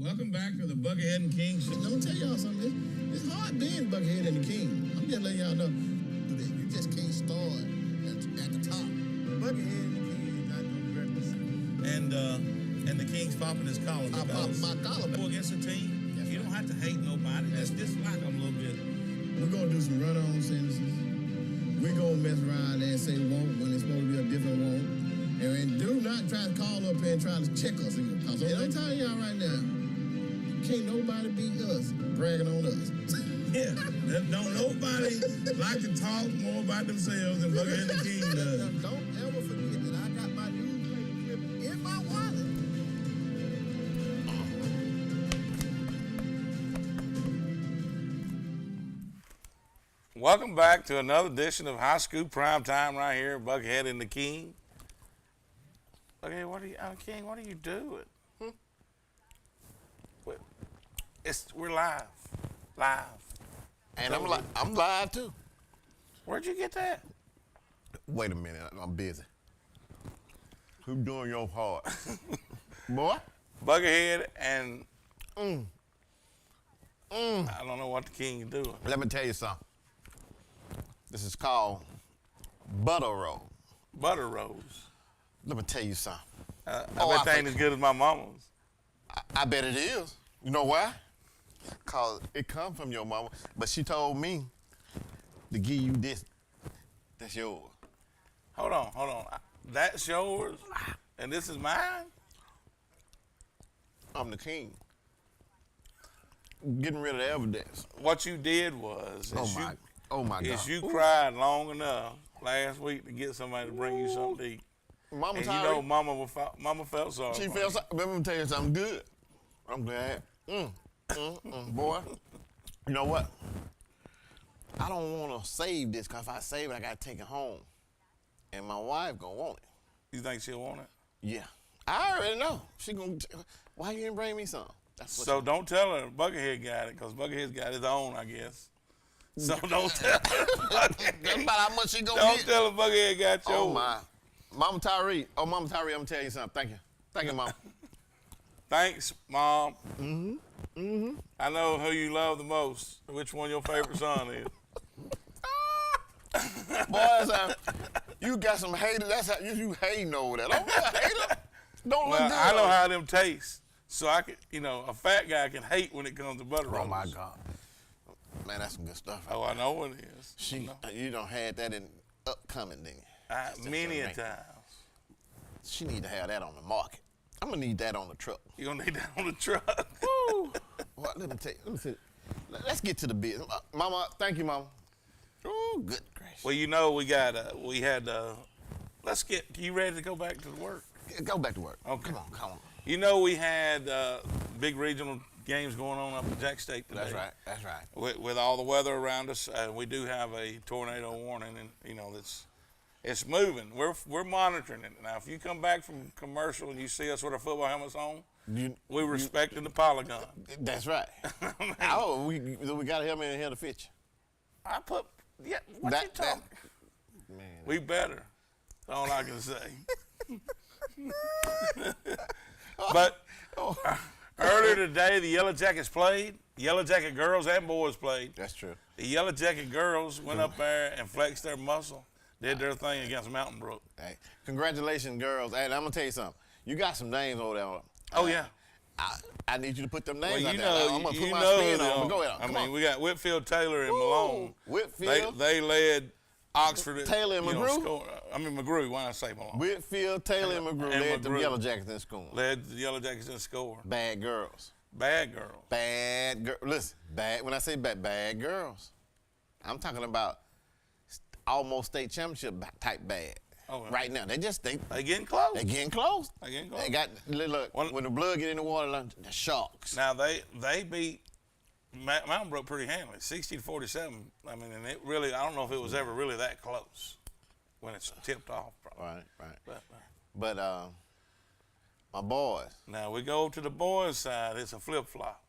Welcome back to the Buckethead and King show. Let me tell y'all something. It's hard being Buckethead and the King. I'm just letting y'all know. You just can't start at the top. Buckethead and the King is not going to represent. And the King's popping his collar. I pop my collar. Go against a team. That's you don't right. have to hate nobody. Just dislike them a little bit. We're going to do some run-on sentences. We're going to mess around there and say won't when it's supposed to be a different won't. And do not try to call up here and try to check us. Because I'm telling y'all right now, can't nobody beat us bragging on us. Yeah, don't nobody like to talk more about themselves than Buckethead and the King does. Don't ever forget that I got my newspaper clip in my wallet. Welcome back to another edition of High School Prime Time right here, Buckethead and the King. Okay, King, what are you doing? We're live. And I'm live too. Where'd you get that? Wait a minute, I'm busy. Who doing your part? Boy? Buckethead and I don't know what the King is doing. Let me tell you something. This is called butter roll. Butter rolls. Let me tell you something. I bet they ain't as good as my mama's. I bet it is. You know why? Cause it come from your mama, but she told me to give you this. That's yours. Hold on. That's yours, and this is mine? I'm the king. Getting rid of the evidence. What you did was, Oh my God. you cried long enough last week to get somebody to bring you something to eat. Mama And Tyree, you know Mama felt sorry. she felt sorry. Let me tell you something good. I'm glad. Boy, you know what? I don't want to save this, because if I save it, I got to take it home. And my wife going to want it. You think she'll want it? Yeah. I already know. She going to, why you didn't bring me some? So don't tell her Buckethead got it, because Buckethead's got his own, I guess. So don't tell her. That's about how much she going to Don't get. tell her Buckethead got yours. Oh, my. Mama Tyree, I'm going to tell you something. Thank you. Thank you, Mom. Thanks, Mom. I know who you love the most. Which one your favorite son is? Boy, you got some haters. That's how you hating over that. Don't be a hater. Don't look good. I know how them taste. So I can, a fat guy can hate when it comes to butter rolls. Oh, my God. Man, that's some good stuff. Oh, I know it is. You don't had that in upcoming, didn't you? Many a times. She need to have that on the market. I'm gonna need that on the truck. You gonna need that on the truck? Woo! Well, let me tell you. Let's get to the business. Mama, thank you, Mama. Oh, good gracious. Well, you ready to go back to work? Go back to work. Okay. Come on. We had big regional games going on up in Jack State today. That's right. With all the weather around us, we do have a tornado warning, and it's moving. We're monitoring it. Now, if you come back from commercial and you see us with our football helmets on, we're respecting the polygon. That's right. We got a helmet in here to fit you. What you talking? Man. We better. That's all I can say. But earlier today, the Yellow Jackets played. Yellow Jacket girls and boys played. That's true. The Yellow Jacket girls went up there and flexed their muscle. Did their thing against Mountain Brook. Hey, congratulations, girls. Hey, I'm going to tell you something. You got some names over there. Oh, yeah. I need you to put them names Well, out there. I'm going to put my spin on. Go ahead. We got Whitfield, Taylor, and Malone. Whitfield. They led Oxford. Taylor and McGrew? McGrew. Why did I say Malone? Whitfield, Taylor, and McGrew led the Yellow Jackets in scoring. Led the Yellow Jackets in score. Bad girls. Bad girls. Bad girls. Listen, when I say bad girls, I'm talking about almost state championship type bad. Oh, yeah. Right now, they getting close. They getting close. They got when the blood get in the water, the sharks. Now they beat Mountain Brook pretty handily, 60-47. I mean, and it really, I don't know if it was ever really that close when it's tipped off. Probably. Right. But my boys. Now we go to the boys' side. It's a flip flop.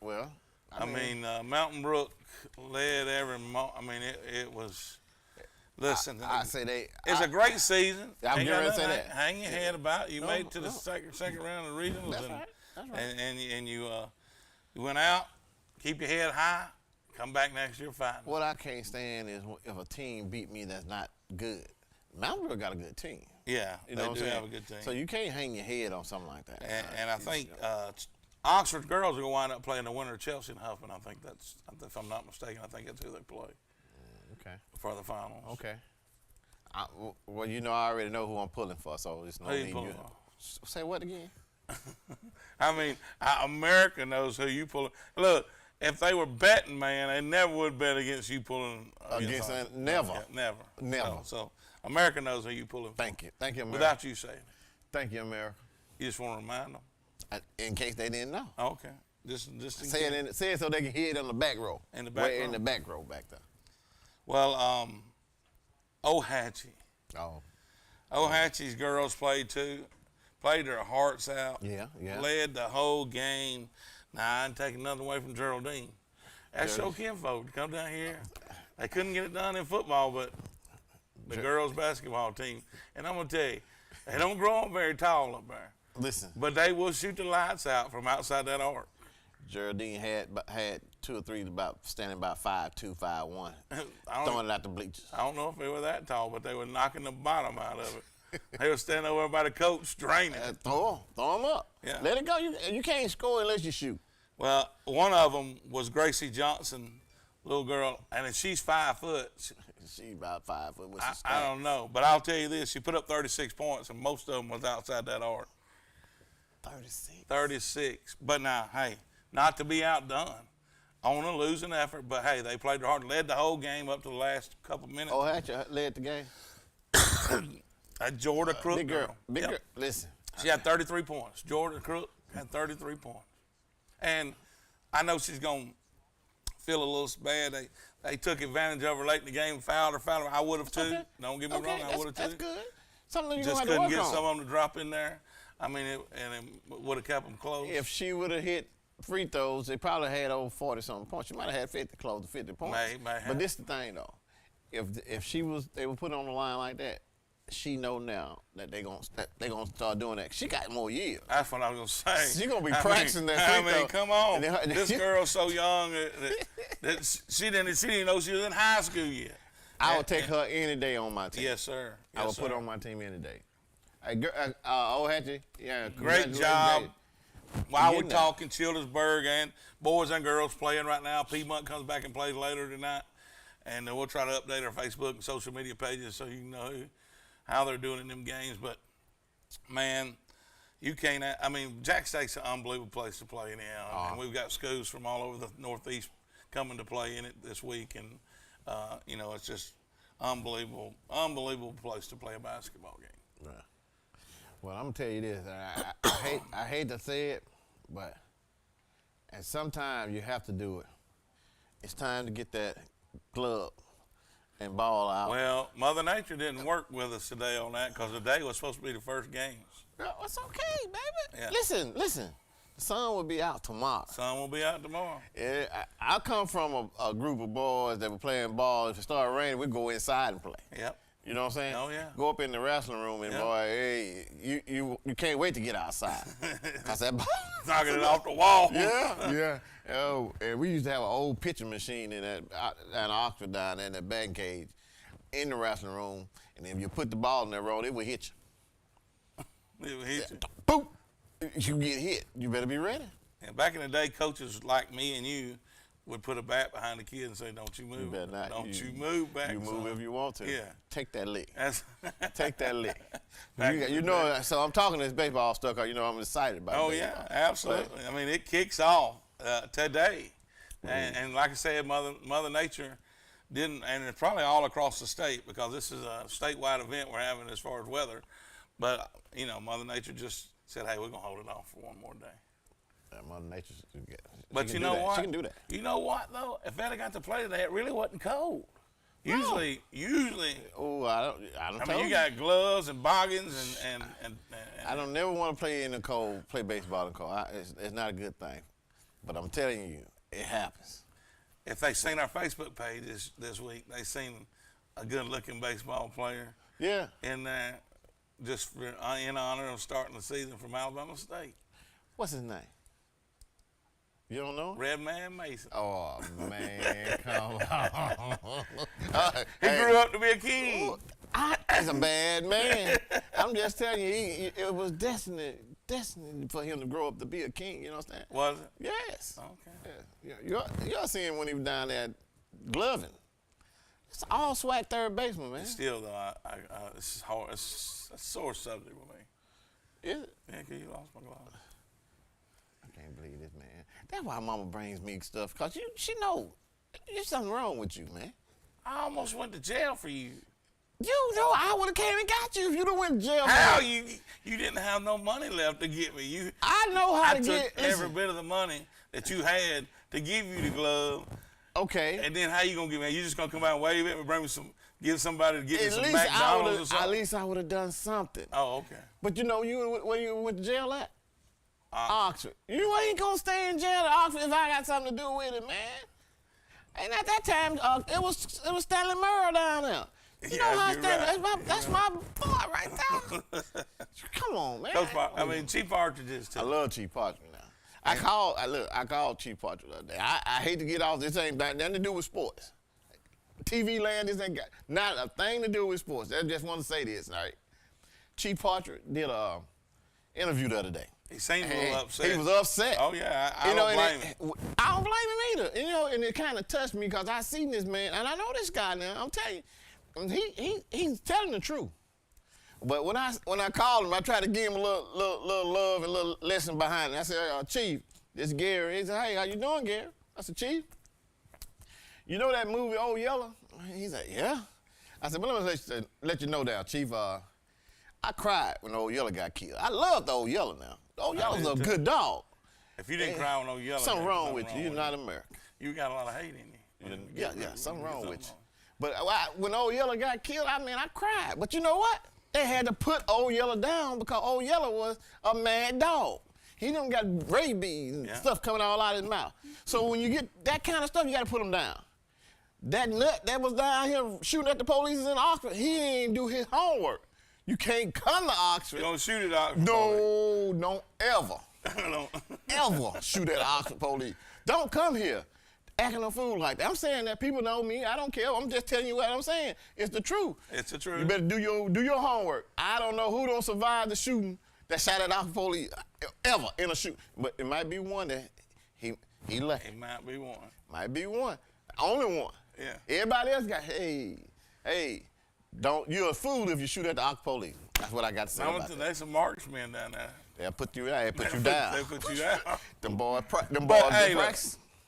Well, I mean Mountain Brook led every. It was. Listen, I say it's a great season. I'm getting ready to say that. Hang your head about it. You made it to the second round of the regionals. That's right. That's right. And you went out, keep your head high, come back next year fighting. What I can't stand is if a team beat me that's not good. Moundsville got a good team. Yeah, You know they what do I'm saying? have a good team. So you can't hang your head on something like that. And I think Oxford girls are going to wind up playing the winner of Chelsea and Huffman. I think that's, if I'm not mistaken, I think that's who they play Okay. for the finals. Okay. Well, you know, I already know who I'm pulling for, so it's no Who you need. pulling for? Say what again? I mean, America knows who you pulling. Look, if they were betting, man, they never would bet against you pulling Against Oxford. never. Yeah, never. Never. So America knows who you pulling for. Thank you, America. Without you saying it. Thank you, America. You just want to remind them? In case they didn't know. Okay. Just in Say case. say it so they can hear it on the back row. In the back row? In the back row back there. Well, Ohatchee. Oh. Ohatchee's girls played too. Played their hearts out. Yeah. Led the whole game. Now, I ain't taking nothing away from Geraldine. That's your kinfolk to come down here. They couldn't get it done in football, but the girls' basketball team. And I'm going to tell you, they don't grow up very tall up there. Listen. But they will shoot the lights out from outside that arc. Geraldine had 2 or 3 standing about 5'2", 5'1", throwing it out the bleachers. I don't know if they were that tall, but they were knocking the bottom out of it. They were standing over by the coach, draining it. Throw them up. Yeah. Let it go. You can't score unless you shoot. Well, one of them was Gracie Johnson, little girl, and she's 5 foot. She's about 5 foot. I don't know, but I'll tell you this: she put up 36 points, and most of them was outside that arc. 36. 36. But now, hey, not to be outdone on a losing effort, but hey, they played hard, led the whole game up to the last couple minutes. Oh, Hatcher led the game. Jordan Crook Big girl. Big Yep. girl. Listen. She had 33 points. Jordan Crook had 33 points. And I know she's going to feel a little bad. They took advantage of her late in the game, fouled her. I would have too. Okay. Don't get me wrong, I would have too. That's good. Something you Just have to couldn't work get on. some of them to drop in there. I mean, it would have kept them close. If she would have hit free throws, they probably had over 40-something points. She might have had 50, close to 50 points. May have. But this is the thing, though. If they were put on the line like that, she know now that they gonna start doing that. She got more years. That's what I was gonna say. She gonna be practicing that free I mean, throw. come on. And This girl's so young that she didn't know she was in high school yet. I would take her any day on my team. Yes, sir. I would put her on my team any day. Old Hatchie, yeah. Great job. While we're Getting there. talking, Childersburg and boys and girls playing right now. Piedmont comes back and plays later tonight. And we'll try to update our Facebook and social media pages so you can know how they're doing in them games. But, man, you can't – I mean, Jack State's an unbelievable place to play in. And we've got schools from all over the Northeast coming to play in it this week. And, it's just unbelievable place to play a basketball game. Right. Well, I'm gonna tell you this. I hate to say it, but and sometimes you have to do it. It's time to get that glove and ball out. Well, Mother Nature didn't work with us today on that because today was supposed to be the first games. No, it's okay, baby. Yeah. Listen. The sun will be out tomorrow. Sun will be out tomorrow. Yeah, I come from a group of boys that were playing ball. If it started raining, we'd go inside and play. Yep. You know what I'm saying? Oh, yeah. Go up in the wrestling room and Yeah. boy, hey, you can't wait to get outside. Cause that ball Knocking it off the wall. Yeah. Oh, and we used to have an old pitching machine in that Oxford down there in that batting cage in the wrestling room. And if you put the ball in that roll, it would hit you. It would hit you. Boom! You get hit. You better be ready. And back in the day, coaches like me and you would put a bat behind the kid and say, "Don't you move. You better not. Don't you move back. You move son." if you want to. Yeah. Take that lick. That's Take that lick. Back You in the know, day. so I'm talking this baseball stuff because, I'm excited about Oh, baseball. yeah, absolutely. I mean, it kicks off today. And like I said, Mother Nature didn't, and it's probably all across the state because this is a statewide event we're having as far as weather. But, Mother Nature just said, hey, we're going to hold it off for one more day. Mother Nature. But you know what? She can do that. You know what, though? If Eddie got to play today, it really wasn't cold. Usually, Oh, I don't. I mean, you got gloves and boggins and I don't never want to play in the cold, play baseball in the cold. It's not a good thing. But I'm telling you, it happens. if they seen our Facebook page this week, they seen a good-looking baseball player Yeah. in there just in honor of starting the season from Alabama State. What's his name? You don't know? Red Man Mason. Oh, man, come on. He grew up to be a king. He's a bad man. I'm just telling you, it was destiny for him to grow up to be a king, you know what I'm saying? Was it? Yes. Okay. Yeah. Y'all seen when he was down there gloving. It's all swag third baseman, man. Still, though, it's hard. It's a sore subject with me. Is it? Yeah, 'cause you lost my glove. I can't believe this, man. That's why Mama brings me stuff, because she know there's something wrong with you, man. I almost went to jail for you. You know I would have came and got you if you'd have went to jail. How? Man. You didn't have no money left to get me. I know how to I get took every bit of the money that you had to give you the glove. Okay. And then how you gonna give me? You just gonna come out and wave at me, bring me some, give somebody to get me some At McDonald's or something? At least I would have done something. Oh, okay. But you know, where you went to jail at? Oxford. You ain't gonna stay in jail at Oxford if I got something to do with it, man. And at that time, it was Stanley Merle down there. You know how Stanley? Right. That's my boy right there. Come on, man. Chief Partridge too. I love Chief Partridge now. I called Chief Partridge the other day. I hate to get off. This ain't got nothing to do with sports. TV land, this ain't got not a thing to do with sports. I just want to say this, all right? Chief Partridge did a interview the other day. He seemed a little upset. He was upset. Oh, yeah, I don't blame him. I don't blame him either. You know, and it kind of touched me because I seen this man, and I know this guy now. I'm telling you, he's telling the truth. But when I called him, I tried to give him a little love and a little lesson behind it. I said, Chief, this is Gary. He said, hey, how you doing, Gary? I said, Chief, you know that movie Old Yeller? He said, yeah. I said, well, let me let you know now, Chief, I cried when Old Yeller got killed. I loved Old Yeller now. Old Yeller's a good dog. If you didn't cry when Old Yeller, something wrong with you. You're not American. You got a lot of hate in you. Yeah, something wrong with you. But when Old Yeller got killed, I cried. But you know what? They had to put Old Yeller down because Old Yeller was a mad dog. He done got rabies and stuff coming all out of his mouth. So when you get that kind of stuff, you got to put him down. That nut that was down here shooting at the police in Oxford, he ain't do his homework. You can't come to Oxford. You don't shoot at Oxford police. No, don't ever. Ever shoot at Oxford police. Don't come here acting a fool like that. I'm saying that people know me. I don't care. I'm just telling you what I'm saying. It's the truth. It's the truth. You better do your homework. I don't know who don't survive the shooting that shot at Oxford police ever in a shoot. But it might be one that he lucky. It might be one. Might be one. Only one. Yeah. Everybody else got, hey, you're a fool if you shoot at the Oxford police. That's what I got to say about that. There's some marksmen down there. They'll put you down. They put you down. They put you down. Them boys hey, look,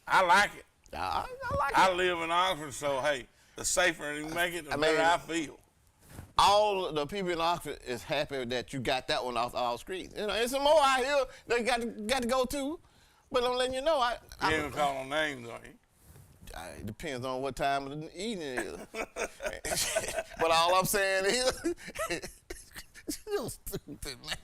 I like it. I like it. I live in Oxford, so, hey, the safer you make it, the better I feel. All the people in Oxford is happy that you got that one off our streets. You know, there's some more out here they got to go to, but I'm letting you know. You ain't call no names, are you? It depends on what time of the evening it is. But all I'm saying is, you're stupid, man.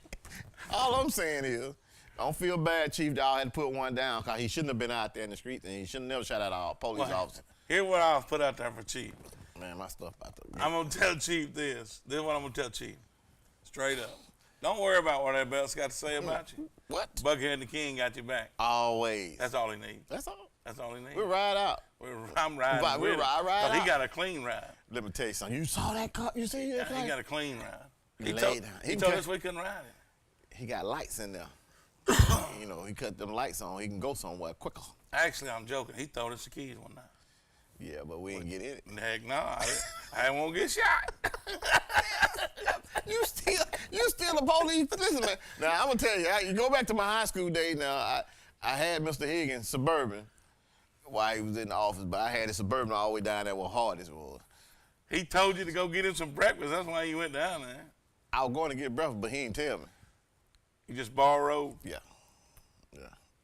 All I'm saying is, don't feel bad, Chief. Y'all had to put one down because he shouldn't have been out there in the streets and he shouldn't have never shot at our police officer. Here's what I'll put out there for Chief. Man, my stuff out there. I'm going to tell Chief this. This is what I'm going to tell Chief. Straight up. Don't worry about what that belt's got to say about you. What? Buckethead the King got your back. Always. That's all he needs. That's all. That's all he needs. We ride out. I'm riding with him. Ride out. He got a clean ride. Let me tell you something. You saw that car? You see that car? He got a clean ride. He told us we couldn't ride it. He got lights in there. You know, he cut them lights on. He can go somewhere quicker. Actually, I'm joking. He throw us the keys one night. Yeah, but we didn't get in it. Heck no. I won't get shot. You still a police. Listen, man. Now, I'm going to tell you, you go back to my high school days now. I had Mr. Higgins Suburban while he was in the office, but I had a Suburban all the way down there where Hardest was. He told you to go get him some breakfast. That's why you went down there. I was going to get breakfast, but he didn't tell me. You just borrowed? Yeah.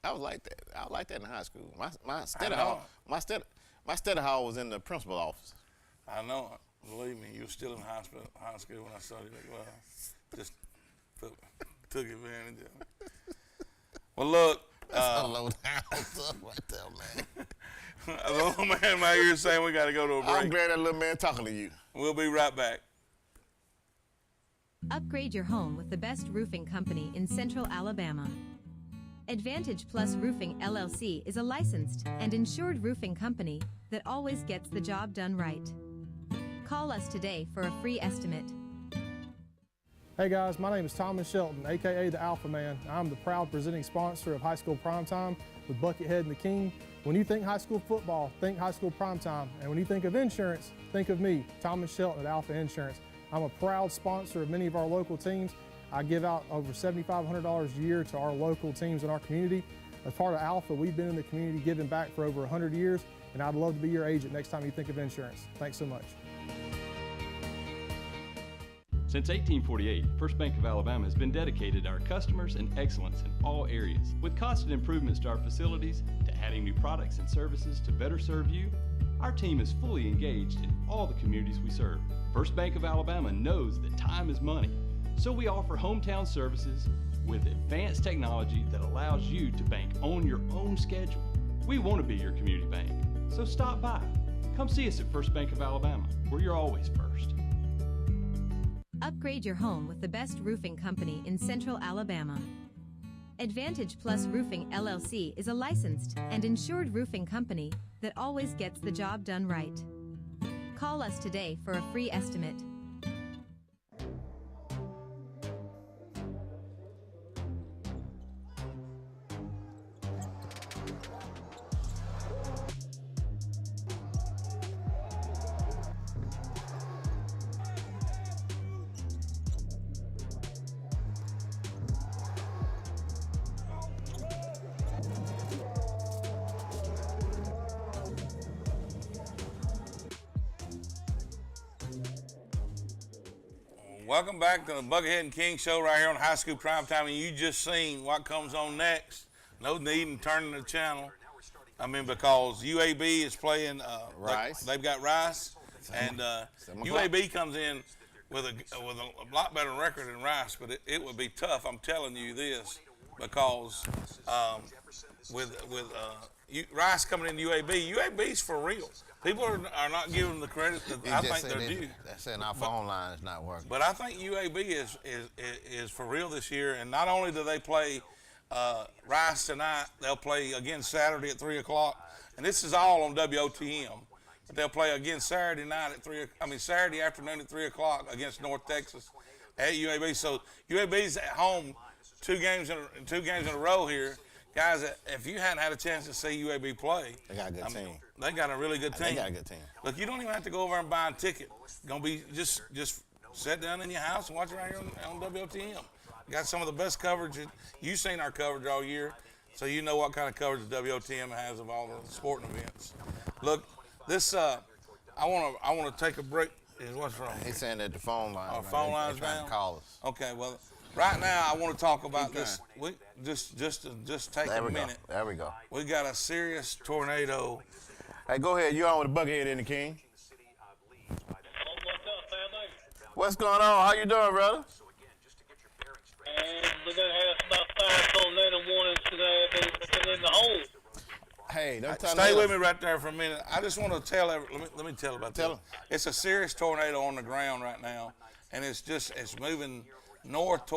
I was like that. I was like that in high school. My study hall was in the principal's office. I know it. Believe me, you were still in high school when I studied at class. Just took advantage of it. Well, look. That's a low down stuff right there, man. A little man right here saying we got to go to a break. I'm glad that little man talking to you. We'll be right back. Upgrade your home with the best roofing company in Central Alabama. Advantage Plus Roofing LLC is a licensed and insured roofing company that always gets the job done right. Call us today for a free estimate. Hey guys, my name is Thomas Shelton, aka the Alpha Man. I'm the proud presenting sponsor of High School Primetime with Buckethead and the King. When you think high school football, think High School Primetime. And when you think of insurance, think of me, Thomas Shelton at Alpha Insurance. I'm a proud sponsor of many of our local teams. I give out over $7,500 a year to our local teams in our community. As part of Alpha, we've been in the community giving back for over 100 years, and I'd love to be your agent next time you think of insurance. Thanks so much. Since 1848, First Bank of Alabama has been dedicated to our customers and excellence in all areas. With constant improvements to our facilities, to adding new products and services to better serve you, our team is fully engaged in all the communities we serve. First Bank of Alabama knows that time is money, so we offer hometown services with advanced technology that allows you to bank on your own schedule. We want to be your community bank, so stop by. Come see us at First Bank of Alabama, where you're always first. Upgrade your home with the best roofing company in Central Alabama. Advantage Plus Roofing LLC is a licensed and insured roofing company that always gets the job done right. Call us today for a free estimate. Welcome back to the Buckethead and King show right here on High School Primetime, and you just seen what comes on next. No need in turning the channel. I mean, because UAB is playing Rice. They've got Rice, and UAB comes in with a lot better record than Rice, but it would be tough. I'm telling you this because with Rice coming into UAB's for real. People are not giving them the credit that I think they're due. They're saying our phone line is not working. But I think UAB is for real this year, and not only do they play Rice tonight, they'll play again Saturday at 3 o'clock, and this is all on WOTM. But they'll play again Saturday night at Saturday afternoon at 3 o'clock against North Texas at UAB. So UAB's at home two games in a row here. Guys, if you hadn't had a chance to see UAB play, they got a good team. They got a really good team. They got a good team. Look, you don't even have to go over and buy a ticket. Gonna be just sit down in your house and watch it right here on WTM. Got some of the best coverage. You've seen our coverage all year, so you know what kind of coverage WTM has of all the sporting events. Look, this I want to take a break. What's wrong? He's saying that the phone line. Our phone line's trying down. to call us. Okay, well, right now I want to talk about this. We just take a minute. There we go. We got a serious tornado. Hey, go ahead. You're on with the Buckethead and the King. What's up, family? What's going on? How you doing, brother? We're going to have about 5 tornado warnings today. They've been in the hole. Hey, don't tell Stay with me right there for a minute. I just want to tell let me tell about Tell this. It's a serious tornado on the ground right now, and it's moving northeast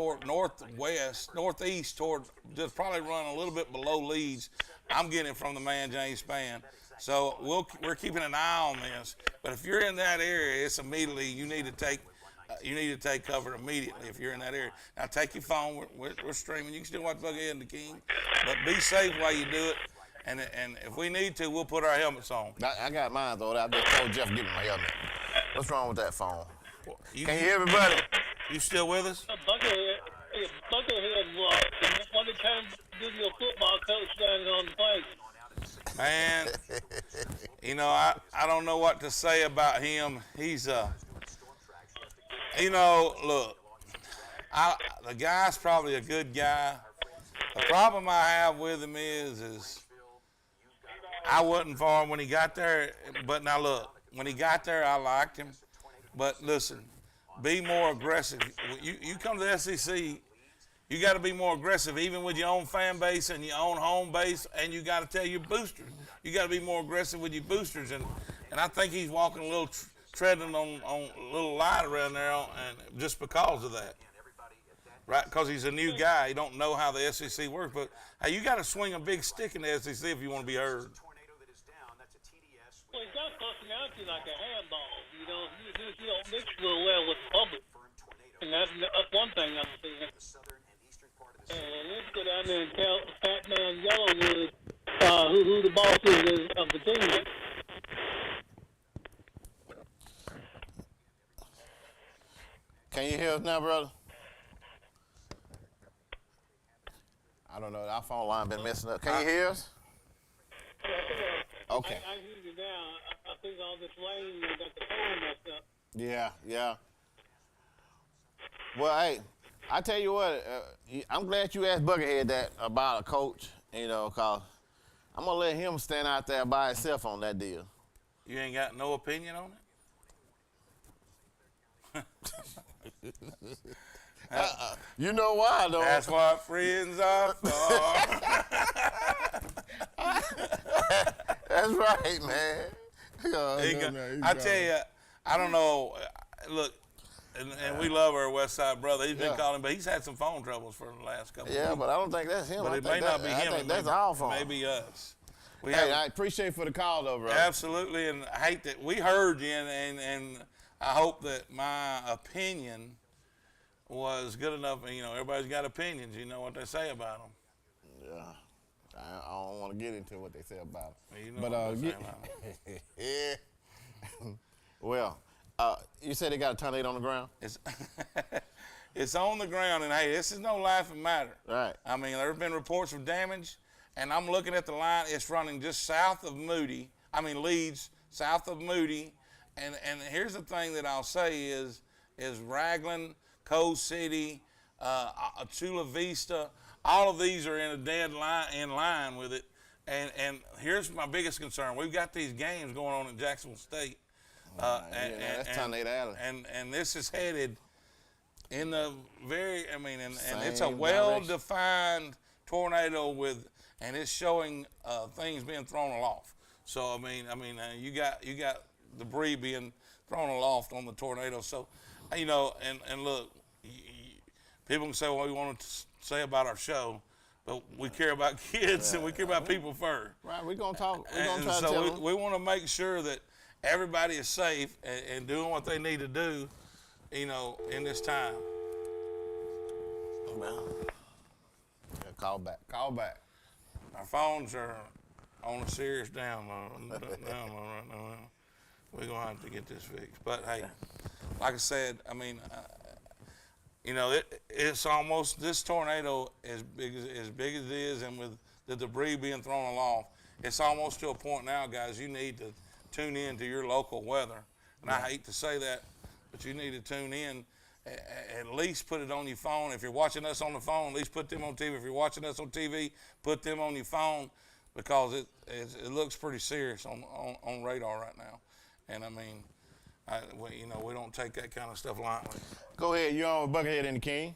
toward just probably run a little bit below Leeds. I'm getting it from the man James Spann. So we're keeping an eye on this. But if you're in that area, it's immediately you need to take cover immediately if you're in that area. Now take your phone. We're streaming. You can still watch Buckethead and the King, but be safe while you do it. And if we need to, we'll put our helmets on. I got mine though. I just told Jeff to get me my helmet. What's wrong with that phone? Can you hear me, buddy? You still with us? Buckethead, when it came to your football coach standing on the place. Man, I don't know what to say about him. He's look, the guy's probably a good guy. The problem I have with him is I wasn't for him when he got there. But now look, when he got there, I liked him. But listen, be more aggressive. You come to the SEC, you got to be more aggressive, even with your own fan base and your own home base, and you got to tell your boosters. You got to be more aggressive with your boosters, and I think he's walking a little, treading on a little light around there, and just because of that. right? Because he's a new guy. He don't know how the SEC works. But hey, you got to swing a big stick in the SEC if you want to be heard. Well, he's got personality like a handball. You know, you don't mix real well with the public. And that's one thing I'm seeing. And let's go down there and tell Fat Man Yellowwood who the boss is of the team. Can you hear us now, brother? I don't know. Our phone line been messing up. Can you hear us? Okay. I hear you now. I think all this rain got the phone messed up. Yeah. Well, hey, I tell you what, I'm glad you asked Buckethead that about a coach, you know, because I'm going to let him stand out there by himself on that deal. You ain't got no opinion on it? You know why, though? That's what friends are for. That's right, man. I tell you, I don't know. Look, and we love our West Side brother. He's been calling, but he's had some phone troubles for the last couple of weeks. Yeah, but I don't think that's him. But it may not be him. I think that's our phone. Maybe us. I appreciate for the call, though, bro. Absolutely, and I hate that we heard you, and I hope that my opinion was good enough. You know, everybody's got opinions. You know what they say about them. Yeah. I don't want to get into what they say about it. You know what they say about yeah. Well, you said they got a tornado on the ground? It's on the ground, and hey, this is no laughing matter. Right. I mean, there have been reports of damage, and I'm looking at the line. It's running just south of Leeds, south of Moody. And here's the thing that I'll say is Raglan, Coal City, Chula Vista, all of these are in line with it. And here's my biggest concern. We've got these games going on in Jacksonville State. That's Tornado Alley. And this is headed in the very, and it's a Same well-defined tornado and it's showing things being thrown aloft. So you got debris being thrown aloft on the tornado. So, you know, and look, people can say what we want to say about our show, but we care about kids and we care about people first. Right, we're going to talk. We're going to try so to tell them. we want to make sure that everybody is safe and doing what they need to do, you know, in this time. Well, yeah, call back. Our phones are on a serious down right now. We're going to have to get this fixed. But, hey, like I said, you know, it's almost, this tornado, as big as it is, and with the debris being thrown aloft, it's almost to a point now, guys, you need to tune in to your local weather. And I hate to say that, but you need to tune in. At least put it on your phone. If you're watching us on the phone, at least put them on TV. If you're watching us on TV, put them on your phone, because it looks pretty serious on radar right now. And we don't take that kind of stuff lightly. Go ahead. You're on with Buckethead and the King.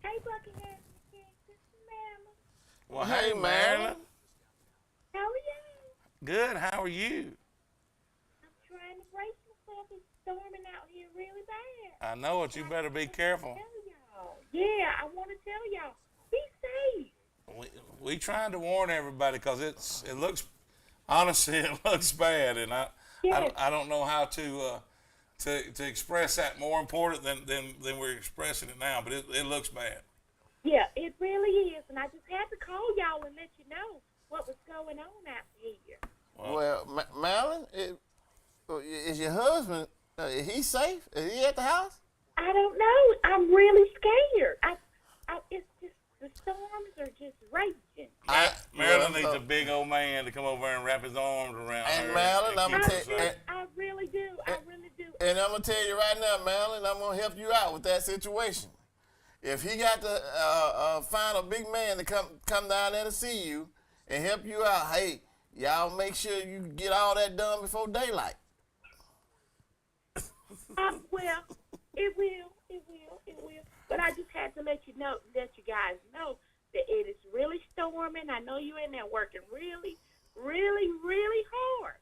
Hey, Buckethead and the King. This is Marilyn. Well, hey, Marilyn. How are you? Good. How are you? I'm trying to brace myself. It's storming out here really bad. I know it. You better be careful. Yeah, I want to tell y'all. Be safe. We trying to warn everybody, because it looks, honestly, it looks bad, and I don't know how to express that more important than we're expressing it now, but it looks bad. Yeah, it really is, and I just had to call y'all and let you know what was going on out here. Well, Marilyn, is your husband, is he safe? Is he at the house? I don't know. I'm really scared. It's just, the storms are just raging. Marilyn needs a big old man to come over and wrap his arms around her. And Marilyn, I'm going to tell you. I really do. I really do. And I'm going to tell you right now, Marilyn, I'm going to help you out with that situation. If he got to find a big man to come down there to see you and help you out, hey, y'all make sure you get all that done before daylight. Well, it will. But I just had to let you guys know that it is really storming. I know you're in there working really, really, really hard.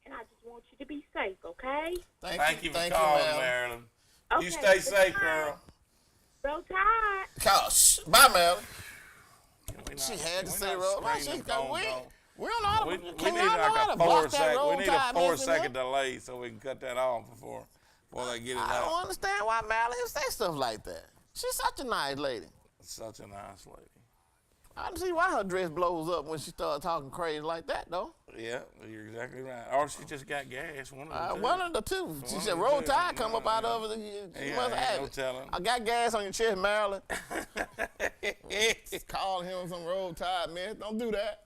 And I just want you to be safe, okay? Thank you for calling, Marilyn. Okay, you stay safe, girl. Roll Tide. Gosh, bye, Melly. She Not, had to we say not roll. screen She them got phones we. off. We don't know how to. We Can need y'all know how like to a block that 4 roll we need tide a 4 mess in second there? delay so we can cut that off before they get it I don't out. understand why Melly say stuff like that. She's such a nice lady. Such a nice lady. I don't see why her dress blows up when she starts talking crazy like that, though. Yeah, you're exactly right. Or she just got gas. One of the two. One of the two. She One said, of the roll two. tide come up out of it. She Yeah, must ain't have no it. telling. I got gas on your chest, Marilyn. Call him some roll tide, man. Don't do that.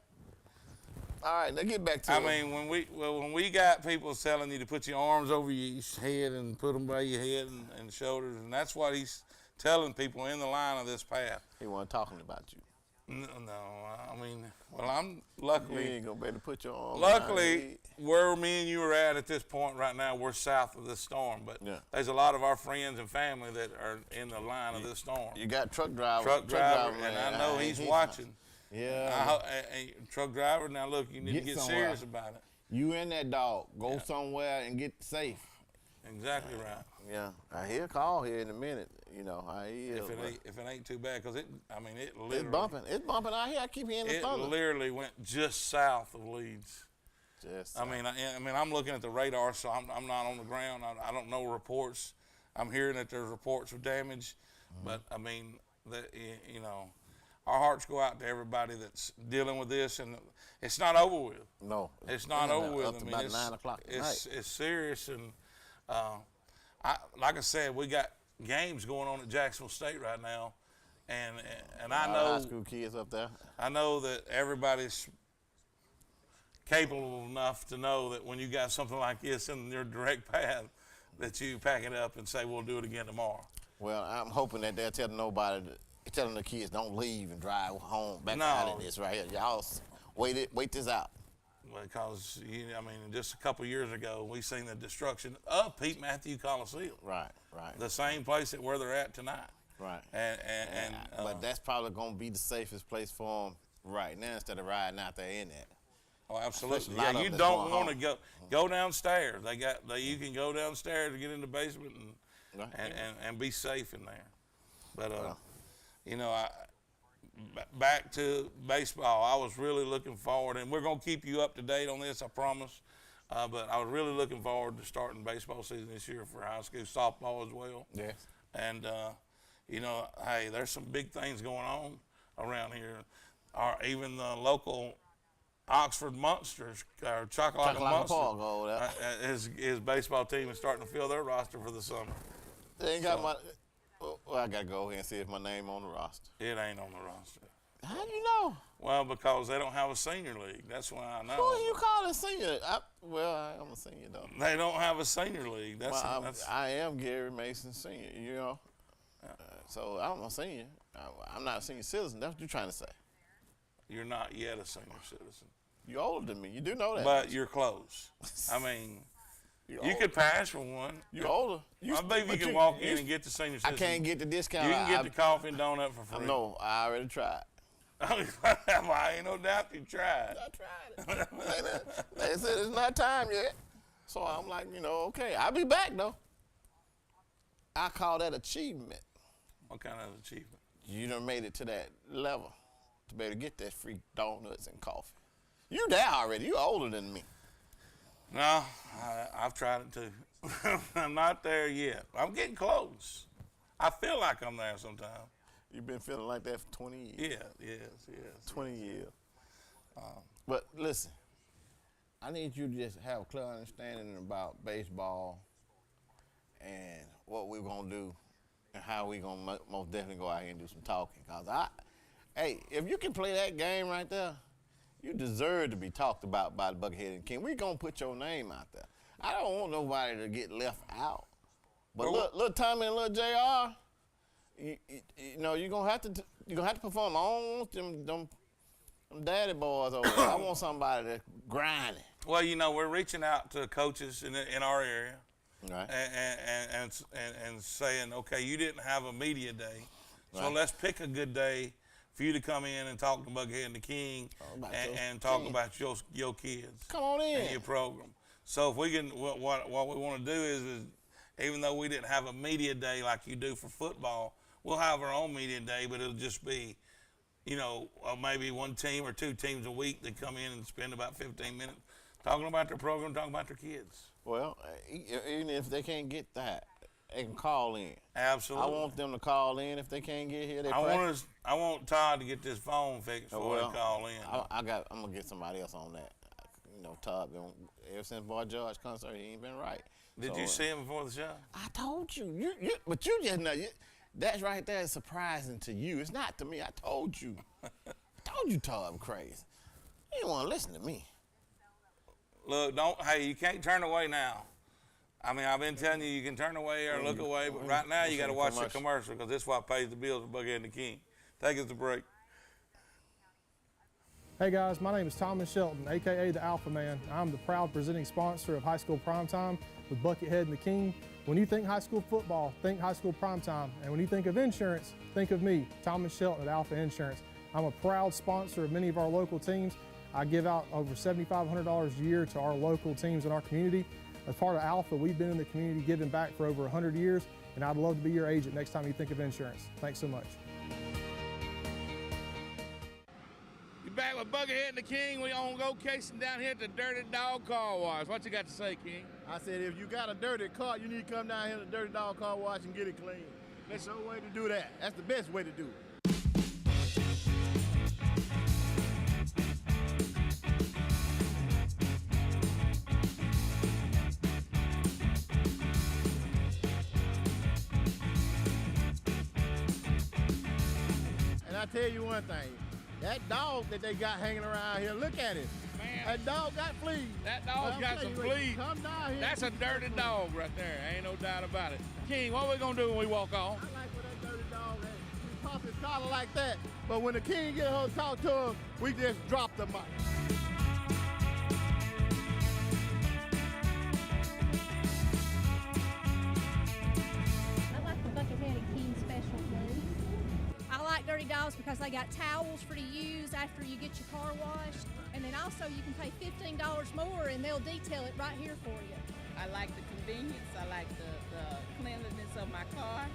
All right, now get back to it. I mean, when we got people telling you to put your arms over your head and put them by your head and shoulders, and that's what he's telling people in the line of this path. He wasn't talking about you. No, I mean, well, I'm luckily. You ain't gonna be able to put your arm. Luckily, where me and you are at this point right now, we're south of this storm. But there's a lot of our friends and family that are in the line of this storm. You got truck driver. Truck driver, and I know he's watching. Yeah. Truck driver, now look, you need to get serious about it. You and that dog, go somewhere and get safe. Exactly right. Yeah, I hear a call here in a minute. You know, I hear. If it ain't too bad, because it literally. It's bumping out here. I keep hearing the thunder. It literally went just south of Leeds. Just. I mean, I'm looking at the radar, so I'm not on the ground. I don't know reports. I'm hearing that there's reports of damage, but I mean, you know, our hearts go out to everybody that's dealing with this, and it's not over with. No, it's not over with. Up to about 9 o'clock tonight. It's serious, and like I said, we got games going on at Jacksonville State right now, and I know high school kids up there. I know that everybody's capable enough to know that when you got something like this in your direct path, that you pack it up and say we'll do it again tomorrow. Well, I'm hoping that they're telling telling the kids don't leave and drive home back out of this right here. Y'all wait this out. Because I mean, just a couple years ago, we seen the destruction of Pete Matthew Coliseum. Right. The same place that where they're at tonight. Right. But that's probably going to be the safest place for them right now instead of riding out there in that. Oh, absolutely. Yeah, you don't want to go downstairs. You can go downstairs to get in the basement and be safe in there. But you know, back to baseball, I was really looking forward, and we're going to keep you up to date on this, I promise. But I was really looking forward to starting baseball season this year for high school softball as well. Yes. And, you know, hey, there's some big things going on around here. Even the local Oxford Monsters, or Chocolate Monsters, his baseball team is starting to fill their roster for the summer. They ain't got I got to go ahead and see if my name on the roster. It ain't on the roster. How do you know? Well, because they don't have a senior league. That's why I know. Who you calling senior? I'm a senior, though. They don't have a senior league. I am Gary Mason senior, you know. So I'm a senior. I'm not a senior citizen. That's what you're trying to say. You're not yet a senior citizen. You're older than me. You do know that. But you're close. I mean, you could pass for one. You're older. I believe you can walk in and get the senior citizen. I can't get the discount. You can get the coffee and donut for free. No, I already tried. I ain't no doubt you tried. I tried it. They said it's not time yet. So I'm like, you know, okay, I'll be back, though. I call that achievement. What kind of achievement? You done made it to that level to be able to get that free donuts and coffee. You there already. You older than me. No, I've tried it too. I'm not there yet. I'm getting close. I feel like I'm there sometimes. You've been feeling like that for 20 years. Yeah, yes. 20 years. But listen, I need you to just have a clear understanding about baseball and what we're going to do and how we're going to most definitely go out here and do some talking. Because hey, if you can play that game right there, you deserve to be talked about by the Buckethead and King. We're going to put your name out there. I don't want nobody to get left out. But little Tommy and little JR, you know, you're going to have to perform. I don't want them daddy boys over there. I want somebody that's grinding. Well, you know, we're reaching out to coaches in our area. Right. And saying, okay, you didn't have a media day, so right. Let's pick a good day for you to come in and talk to Buckethead and the King and talk about your kids. Come on in. And your program. So if we can, what we want to do is even though we didn't have a media day like you do for football, we'll have our own media day, but it'll just be, maybe one team or two teams a week that come in and spend about 15 minutes talking about their program, talking about their kids. Well, even if they can't get that, they can call in. Absolutely. I want them to call in if they can't get here. I want Todd to get this phone fixed before they call in. I'm gonna get somebody else on that. Todd, ever since Boy George concert, he ain't been right. Did you see him before the show? I told you. But you just know. That's right there is surprising to you. It's not to me. I told you. Todd was crazy. You didn't want to listen to me. Look, you can't turn away now. I mean, I've been telling you can turn away or look away, but right now you got to watch the commercial because this is what pays the bills of Buckethead and the King. Take us to break. Hey guys, my name is Thomas Shelton, aka the Alpha Man. I'm the proud presenting sponsor of High School Primetime with Buckethead and the King. When you think high school football, think high school primetime. And when you think of insurance, think of me, Thomas Shelton at Alpha Insurance. I'm a proud sponsor of many of our local teams. I give out over $7,500 a year to our local teams in our community. As part of Alpha, we've been in the community giving back for over 100 years, and I'd love to be your agent next time you think of insurance. Thanks so much. Back with Buckethead and the King. We on location down here at the Dirty Dog Car Wash. What you got to say, King? I said, if you got a dirty car, you need to come down here to the Dirty Dog Car Wash and get it clean. That's the way to do that. That's the best way to do it. And I tell you one thing. That dog that they got hanging around here, look at it. Man, that dog got fleas. That dog's got some fleas. Come down here. That's a dirty dog right there. Ain't no doubt about it. King, what we gonna do when we walk on? I like when that dirty dog he pop his collar like that. But when the King get her to talk to him, we just drop the mic. I like the Buckethead and King special, please. I like Dirty Dogs because they got towels for to use after you get your car washed. And then also you can pay $15 more and they'll detail it right here for you. I like the convenience, I like the cleanliness of my car,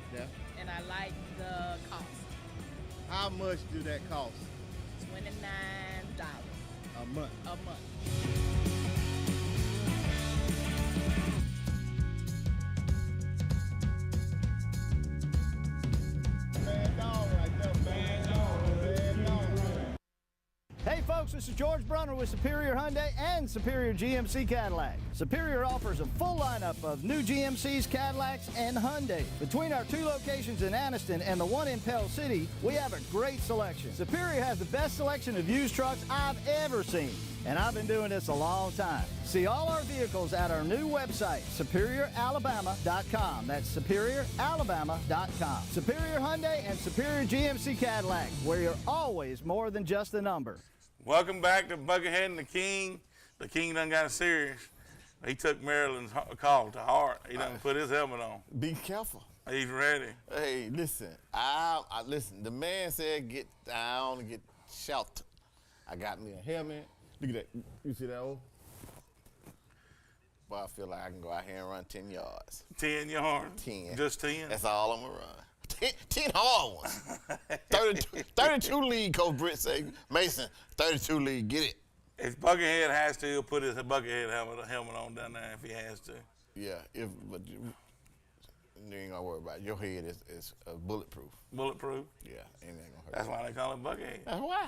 and I like the cost. How much do that cost? $29 a month. A month. Hey folks, this is George Brunner with Superior Hyundai and Superior GMC Cadillac. Superior offers a full lineup of new GMCs, Cadillacs, and Hyundai. Between our two locations in Anniston and the one in Pell City, we have a great selection. Superior has the best selection of used trucks I've ever seen, and I've been doing this a long time. See all our vehicles at our new website, SuperiorAlabama.com. That's SuperiorAlabama.com. Superior Hyundai and Superior GMC Cadillac, where you're always more than just a number. Welcome back to Buckethead and the King. The King done got serious. He took Maryland's call to heart. He done put his helmet on. Be careful. He's ready. Hey, listen. I listen. The man said get down and get shelter. I got me a helmet. Look at that. You see that old? Boy, I feel like I can go out here and run 10 yards. 10 yards? 10. Just 10? That's all I'm going to run. 10 hard ones. 32 league, Coach Britt say. Mason, 32 league, get it. If Buckethead has to, he'll put his Buckethead helmet on down there if he has to. Yeah, but you ain't gonna worry about it. Your head is bulletproof. Bulletproof? Yeah, ain't gonna hurt. That's why they call it Buckethead. That's why.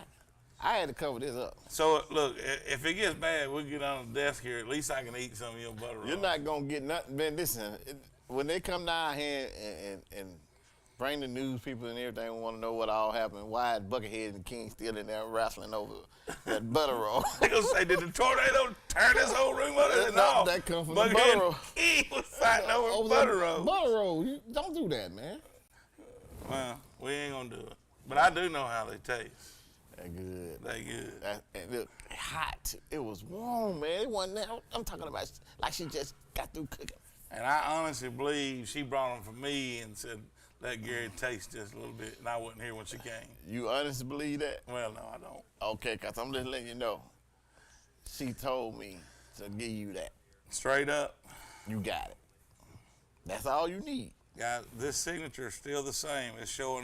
I had to cover this up. So, look, if it gets bad, we'll get on the desk here. At least I can eat some of your butter rolls. You're not gonna get nothing. Man, listen, when they come down here and bring the news people and everything, want to know what all happened. Why is Buckethead and the King still in there wrestling over that butter roll? They gonna say, did the tornado turn this whole room over? No, that comes from Buckethead the butter roll. King was fighting over butter roll. Butter roll, don't do that, man. Well, we ain't gonna do it. But I do know how they taste. They're good. They good. And look, hot. It was warm, man. It wasn't that. I'm talking about like she just got through cooking. And I honestly believe she brought them for me and said, let Gary taste just a little bit, and I wasn't here when she came. You honestly believe that? Well, no, I don't. Okay, because I'm just letting you know. She told me to give you that. Straight up? You got it. That's all you need. Guys, this signature is still the same. It's still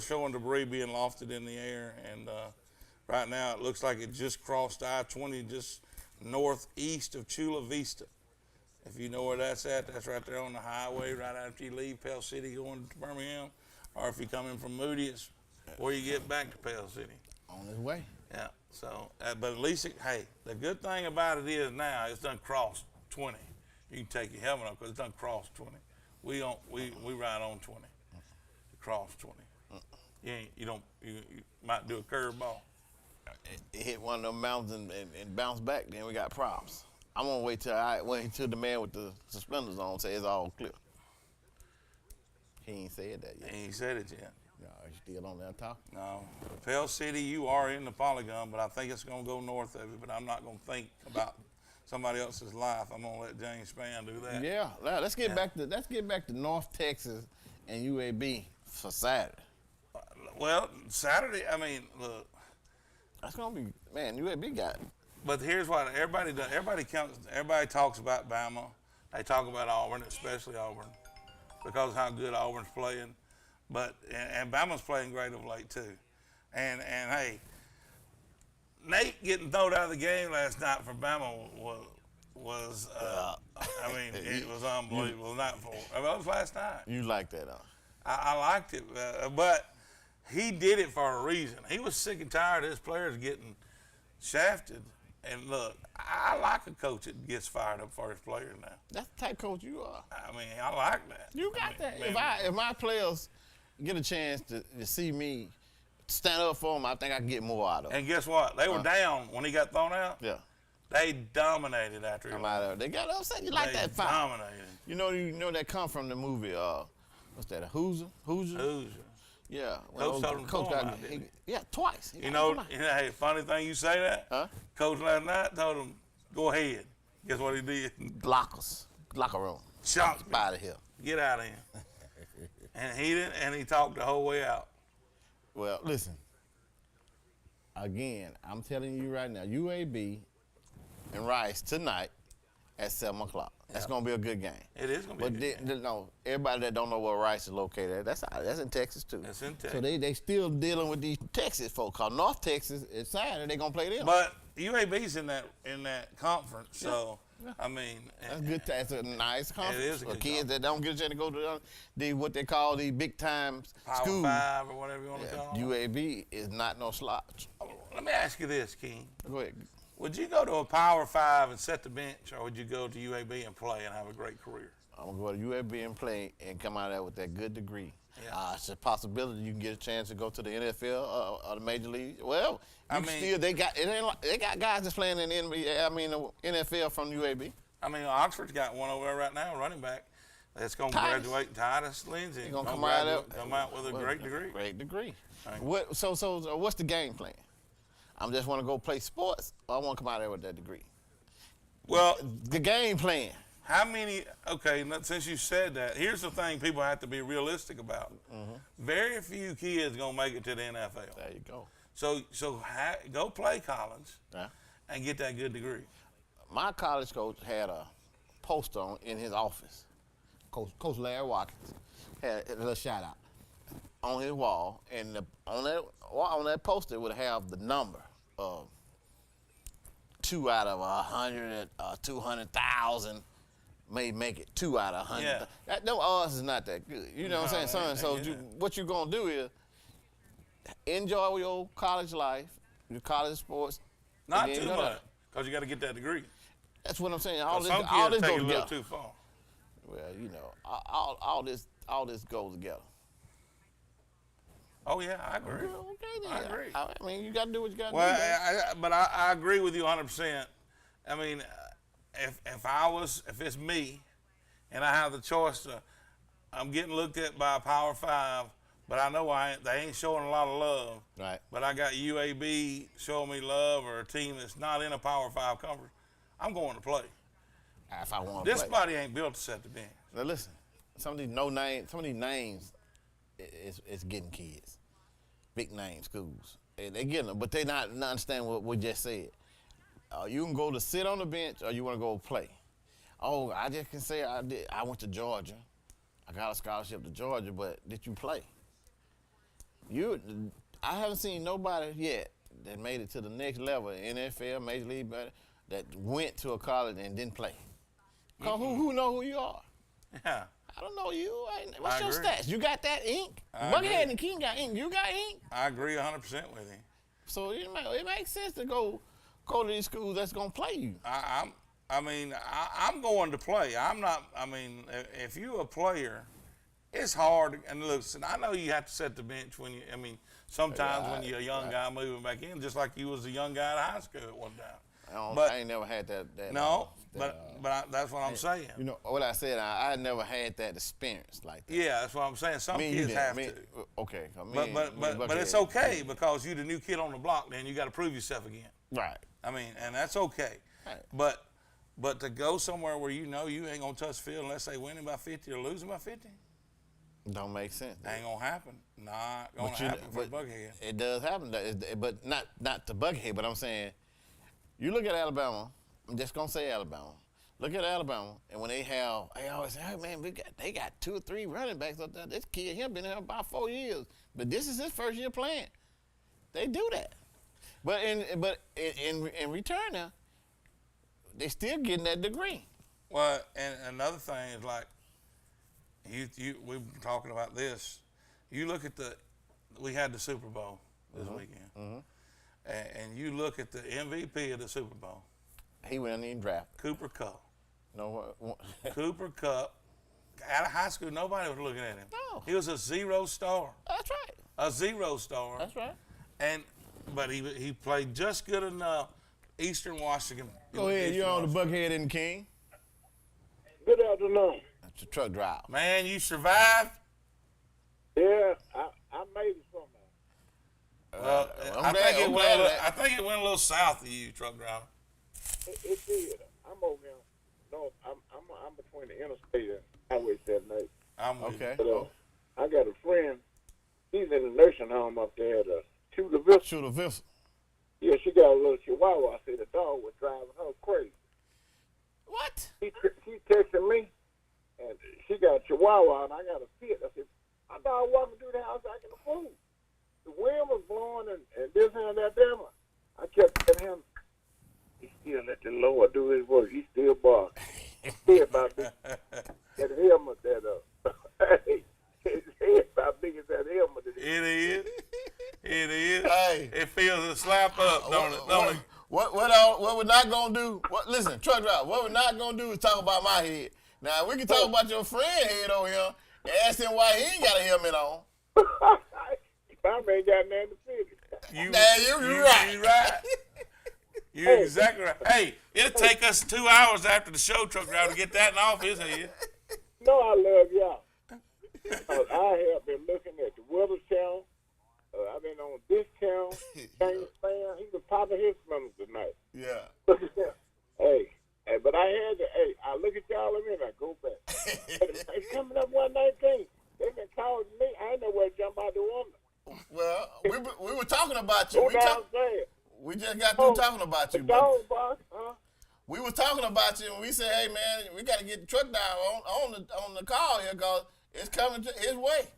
showing debris being lofted in the air, and right now it looks like it just crossed I-20 just northeast of Chula Vista. If you know where that's at, that's right there on the highway right after you leave Pell City going to Birmingham, or if you come in from Moody, it's where you get back to Pell City. On his way. Yeah. So, but at least, hey, the good thing about it is now it's done crossed 20. You can take your helmet off because it's done crossed 20. We ride on 20. Cross 20. You might do a curveball. It hit one of them mountains and bounce back. Then we got problems. I'm gonna wait till the man with the suspenders on says it's all clear. He ain't said that yet. He ain't said it yet. No, he's still on that talk. No, Pell City, you are in the polygon, but I think it's gonna go north of it. But I'm not gonna think about somebody else's life. I'm gonna let James Spann do that. Yeah, let's get back to North Texas and UAB for Saturday. Well, Saturday, I mean, look. That's gonna be, man, UAB got it. But here's what everybody does. Everybody talks about Bama. They talk about Auburn, especially Auburn, because of how good Auburn's playing. But and Bama's playing great of late too. And hey, Nate getting thrown out of the game last night for Bama was I mean, it was unbelievable. It was last night. You like that, huh? I liked it, but he did it for a reason. He was sick and tired of his players getting shafted. And look, I like a coach that gets fired up for his players now. That's the type coach you are. I mean, I like that. You got that. If my players get a chance to see me stand up for them, I think I can get more out of them. And guess what? They were down when he got thrown out. Yeah. They dominated after he left. They got upset. You like that fight? Dominated. You know that come from the movie. What's that? Hoosier. Yeah. Coach told him Coach got yeah, twice. You know, hey, funny thing you say that. Huh? Coach last night told him, "Go ahead." Guess what he did? Locker room. Shots out of here. Get out of here. And he didn't. And he talked the whole way out. Well, listen. Again, I'm telling you right now, UAB and Rice tonight at 7 o'clock. That's gonna be a good game. It is gonna be. But a good game. No, everybody that don't know where Rice is located, that's in Texas too. That's in Texas. So they still dealing with these Texas folks. Cause North Texas is Saturday, they gonna play them. But UAB's in that conference, so I mean, that's good. That's a nice conference. It is a good kids conference. that don't get a chance to go to what they call the big time schools. Power 5 or whatever you want to call them. UAB is not no slouch. Let me ask you this, King. Go ahead. Would you go to a Power 5 and set the bench, or would you go to UAB and play and have a great career? I'm going to go to UAB and play and come out of there with that good degree. Yeah. It's a possibility you can get a chance to go to the NFL or the Major League. Well, they got guys that's playing in the NBA, the NFL from UAB. I mean, Oxford's got one over there right now, running back, that's going to graduate. Titus Lindsay. He's going to come out with a great degree. Great degree. So what's the game plan? I just want to go play sports, or I want to come out there with that degree? Well, the game plan. How many, okay, since you said that, here's the thing people have to be realistic about. Mm-hmm. Very few kids going to make it to the NFL. There you go. So go play college and get that good degree. My college coach had a poster in his office. Coach Larry Watkins had a little shout out on his wall, and on that poster would have the number of 2 out of 100, 200,000 may make it 2 out of 100. Yeah. No odds is not that good. You know what I'm saying, son? So what you're gonna do is enjoy your college life, your college sports. Not too much, because you got to get that degree. That's what I'm saying. All this goes together. A little too far. Well, you know, all this goes together. Oh yeah, I agree. Okay, then. I agree. I mean, you got to do what you got to do. Well, but I agree with you 100%. I mean, if it's me, and I have the choice I'm getting looked at by a Power 5, but I know they ain't showing a lot of love. Right. But I got UAB showing me love, or a team that's not in a Power 5 conference. I'm going to play. If I want to play. This body ain't built to set the bench. Now listen, some of these names is getting kids. Big name schools. They getting them, but they not understand what we just said. You can go to sit on the bench, or you want to go play. Oh, I just can say I did. I went to Georgia. I got a scholarship to Georgia, but did you play? I haven't seen nobody yet that made it to the next level, NFL, Major League, that went to a college and didn't play. Cause who know who you are? Yeah. I don't know you. What's your agree. stats? You got that ink? I Buckethead agree. and King got ink. You got ink? I agree 100% with him. So it makes sense to go to these schools that's gonna play you. I'm going to play. I'm not. I mean, if you're a player, it's hard. And listen, I know you have to set the bench when you. I mean, sometimes when you're a young guy moving back in, just like you was a young guy in high school at one time. I ain't never had that. That's what I'm saying. You know what I said? I never had that experience like that. Yeah, that's what I'm saying. Some kids have to. Okay. But it's okay because you're the new kid on the block. Then you got to prove yourself again. Right. I mean, and that's okay. Right. But to go somewhere where you know you ain't gonna touch the field unless they winning by 50 or losing by 50, don't make sense. ain't gonna happen. Not gonna happen for Buckethead. It does happen, but not to Buckethead. But I'm saying, you look at Alabama. I'm just gonna say Alabama. Look at Alabama, and when they always say, "Hey man, they got 2 or 3 running backs up there. This kid here been here about 4 years, but this is his first year playing." They do that, but in return now, they still getting that degree. Well, and another thing is like, we've been talking about this. You look at we had the Super Bowl this weekend, and you look at the MVP of the Super Bowl. He wasn't even drafted. Cooper Kupp. No, Cooper Kupp. Out of high school, nobody was looking at him. No. He was a 0 star. That's right. A 0 star. That's right. But he played just good enough. Eastern Washington. Go ahead. You're on the Buckethead and King. Good afternoon. That's a truck driver. Man, you survived. Yeah, I made it somehow. I think it went a little south of you, truck driver. It did. I'm over here. No, I'm between the interstate and Highway 78. I'm with Okay. you. I got a friend. He's in a nursing home up there at Chula Vista. Chula Vista. Yeah, she got a little Chihuahua. I said the dog was driving her crazy. What? She texted me, and she got a Chihuahua, and I got a fit. I said, my dog walking through the house acting a fool. The wind was blowing, and this and that. Damn it. I kept telling him, he still let the Lord do his work. He still barking. He about this. That helmet his head about big as that helmet. It is. It is. Hey. It feels a slap up, don't it? What we're not gonna do? Listen, truck driver. What we're not gonna do is talk about my head. Now we can talk about your friend head over here and ask him why he ain't got a helmet on. My man got nothing to figure. You right. You right. You're exactly right. Hey, it'll take us 2 hours after the show, truck driver, to get that off his head. No, I love y'all. I have been looking at the Weather Channel. I've been on this channel. James Fan, he was popping his numbers tonight. Yeah. Look at that. Hey, but I look at y'all and I go back. It's coming up 119. They've been calling me. I ain't know where to jump out the window. Well, we were talking about you. We just got through talking about you. We were talking about you, and we said, "Hey, man, we got to get the truck down on the call here because it's coming to his way."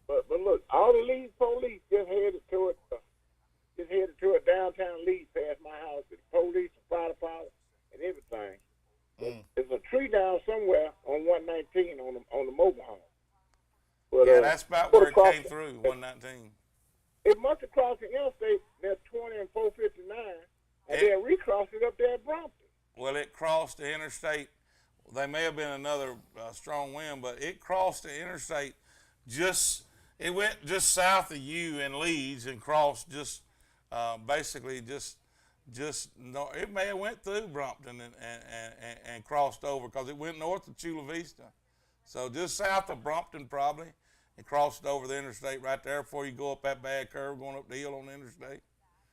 But look, all the Leeds police just headed to a downtown Leeds past my house. The police, the fire department, and everything. There's a tree down somewhere on 119 on the mobile home. But, yeah, that's about where it came through, 119. It must have crossed the interstate near 20 and 459, and then recrossed it up there at Brompton. Well, it crossed the interstate. There may have been another strong wind, but it crossed the interstate it went just south of you in Leeds and crossed basically no. It may have went through Brompton and crossed over because it went north of Chula Vista. So just south of Brompton probably, and crossed over the interstate right there before you go up that bad curve going up the hill on the interstate.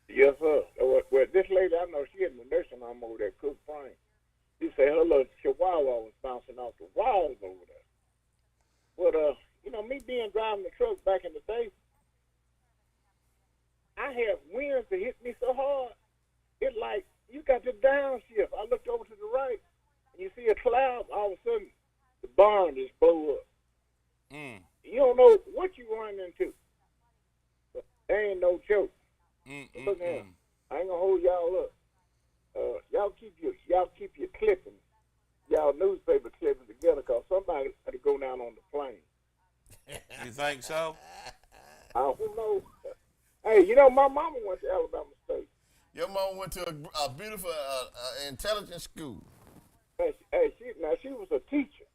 Yes, sir. Well, this lady, I know she in the nursing home over there, Cook Frank. She said her little Chihuahua was bouncing off the walls over there. But, me being driving the truck back in the day, I had winds that hit me so hard, it like, you got the downshift. I looked over to the right, and you see see a cloud, all of a sudden the barn just blow up. Mm. You don't know what you run into. But there ain't no joke. Look here, I ain't gonna hold y'all up. Y'all keep your clippings, y'all newspaper clippings together, cause somebody had to go down on the plane. You think so? I don't know. Hey, you know my mama went to Alabama State. Your mama went to a beautiful, intelligent school. She was a teacher.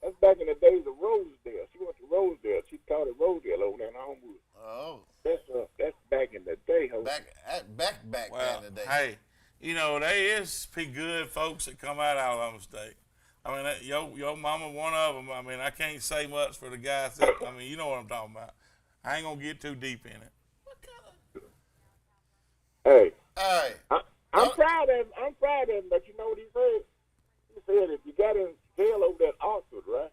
That's back in the days of Rosedale. She went to Rosedale. She taught at Rosedale over there in Homewood. Oh. That's back in the day, ho. Back in the day. Hey, you know, there is pretty good folks that come out of Alabama State. I mean, your mama, one of them. I mean, I can't say much for the guys that, I mean, you know what I'm talking about. I ain't going to get too deep in it. Hey. Hey. I'm proud of him, but you know what he said? He said if you got in jail over there at Oxford, right,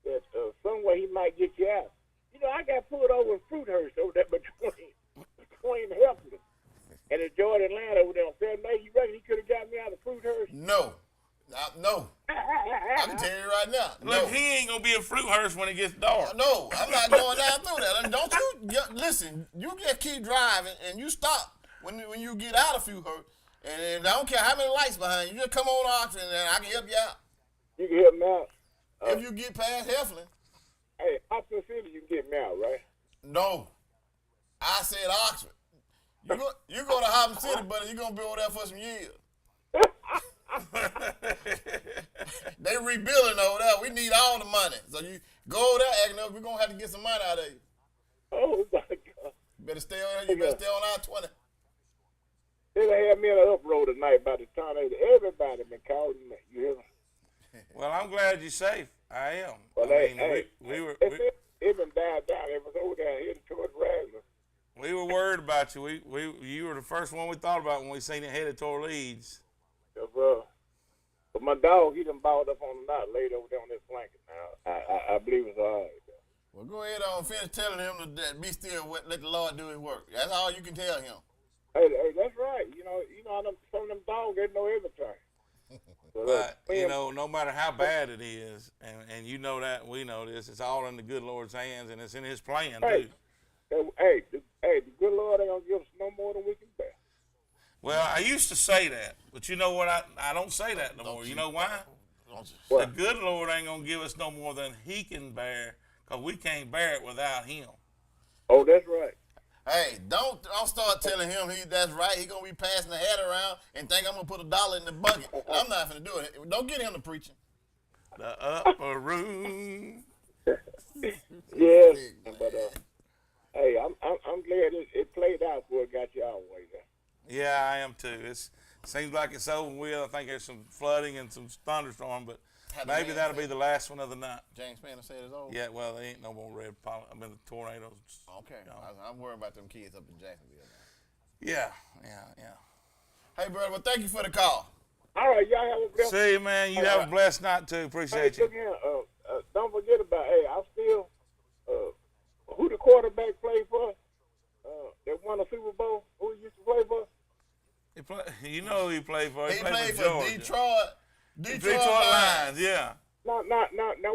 that somewhere he might get you out. You know, I got pulled over in Fruithurst over there between Heflin and the Jordan line over there on Fair May. You reckon he could have got me out of Fruithurst? No. No. I can tell you right now. Look, he ain't going to be in Fruithurst when it gets dark. No, I'm not going down through that. And don't you, listen, you just keep driving and you stop when you get out of Fruithurst. And I don't care how many lights behind you, just come on Oxford and I can help you out. You can help me out. If you get past Heflin. Hey, Oxford City, you can get me out, right? No. I said Oxford. You go to Hobson City, buddy, you're going to be over there for some years. They rebuilding over there. We need all the money. So you go over there acting up, we're going to have to get some money out of you. Oh, my God. You better stay on I-20. They had me in an uproar tonight about the tornado. Everybody been calling me. You hear me? Well, I'm glad you're safe. I am. Well, it been died down. It was over there headed towards Raglan. We were worried about you. You were the first one we thought about when we seen it headed toward Leeds. Yes, but my dog, he done balled up on the knot, laid over there on this blanket now. I believe it's all right. Well, go ahead on, finish telling him that be still, let the Lord do his work. That's all you can tell him. Hey, that's right. You know, some of them dogs, they know everything. But, you know, no matter how bad it is, and you know that, we know this, it's all in the good Lord's hands, and it's in his plan, too. Hey, the good Lord ain't going to give us no more than we can bear. Well, I used to say that, but you know what? I don't say that no more. You know why? The good Lord ain't going to give us no more than he can bear, because we can't bear it without him. Oh, that's right. Hey, don't start telling him that's right. He gonna be passing the hat around and think I'm gonna put $1 in the bucket. I'm not gonna do it. Don't get him to preaching. The upper room. Yes, but hey, I'm glad it played out before it got you all the way there. Yeah, I am too. It seems like it's over with. I think there's some flooding and some thunderstorm, but maybe that'll be the last one of the night. James Spanner said it's over. Yeah, well, there ain't no more the tornadoes. Okay, I'm worried about them kids up in Jacksonville now. Yeah. Hey, brother, well, thank you for the call. All right, y'all have a blessed. See you, man. You have a blessed night too. Appreciate you. Look here, don't forget about. Hey, I'm still. Who the quarterback played for? That won a Super Bowl. Who he used to play for? You know who he played for. He played for Georgia. Detroit Lions. Yeah. Now,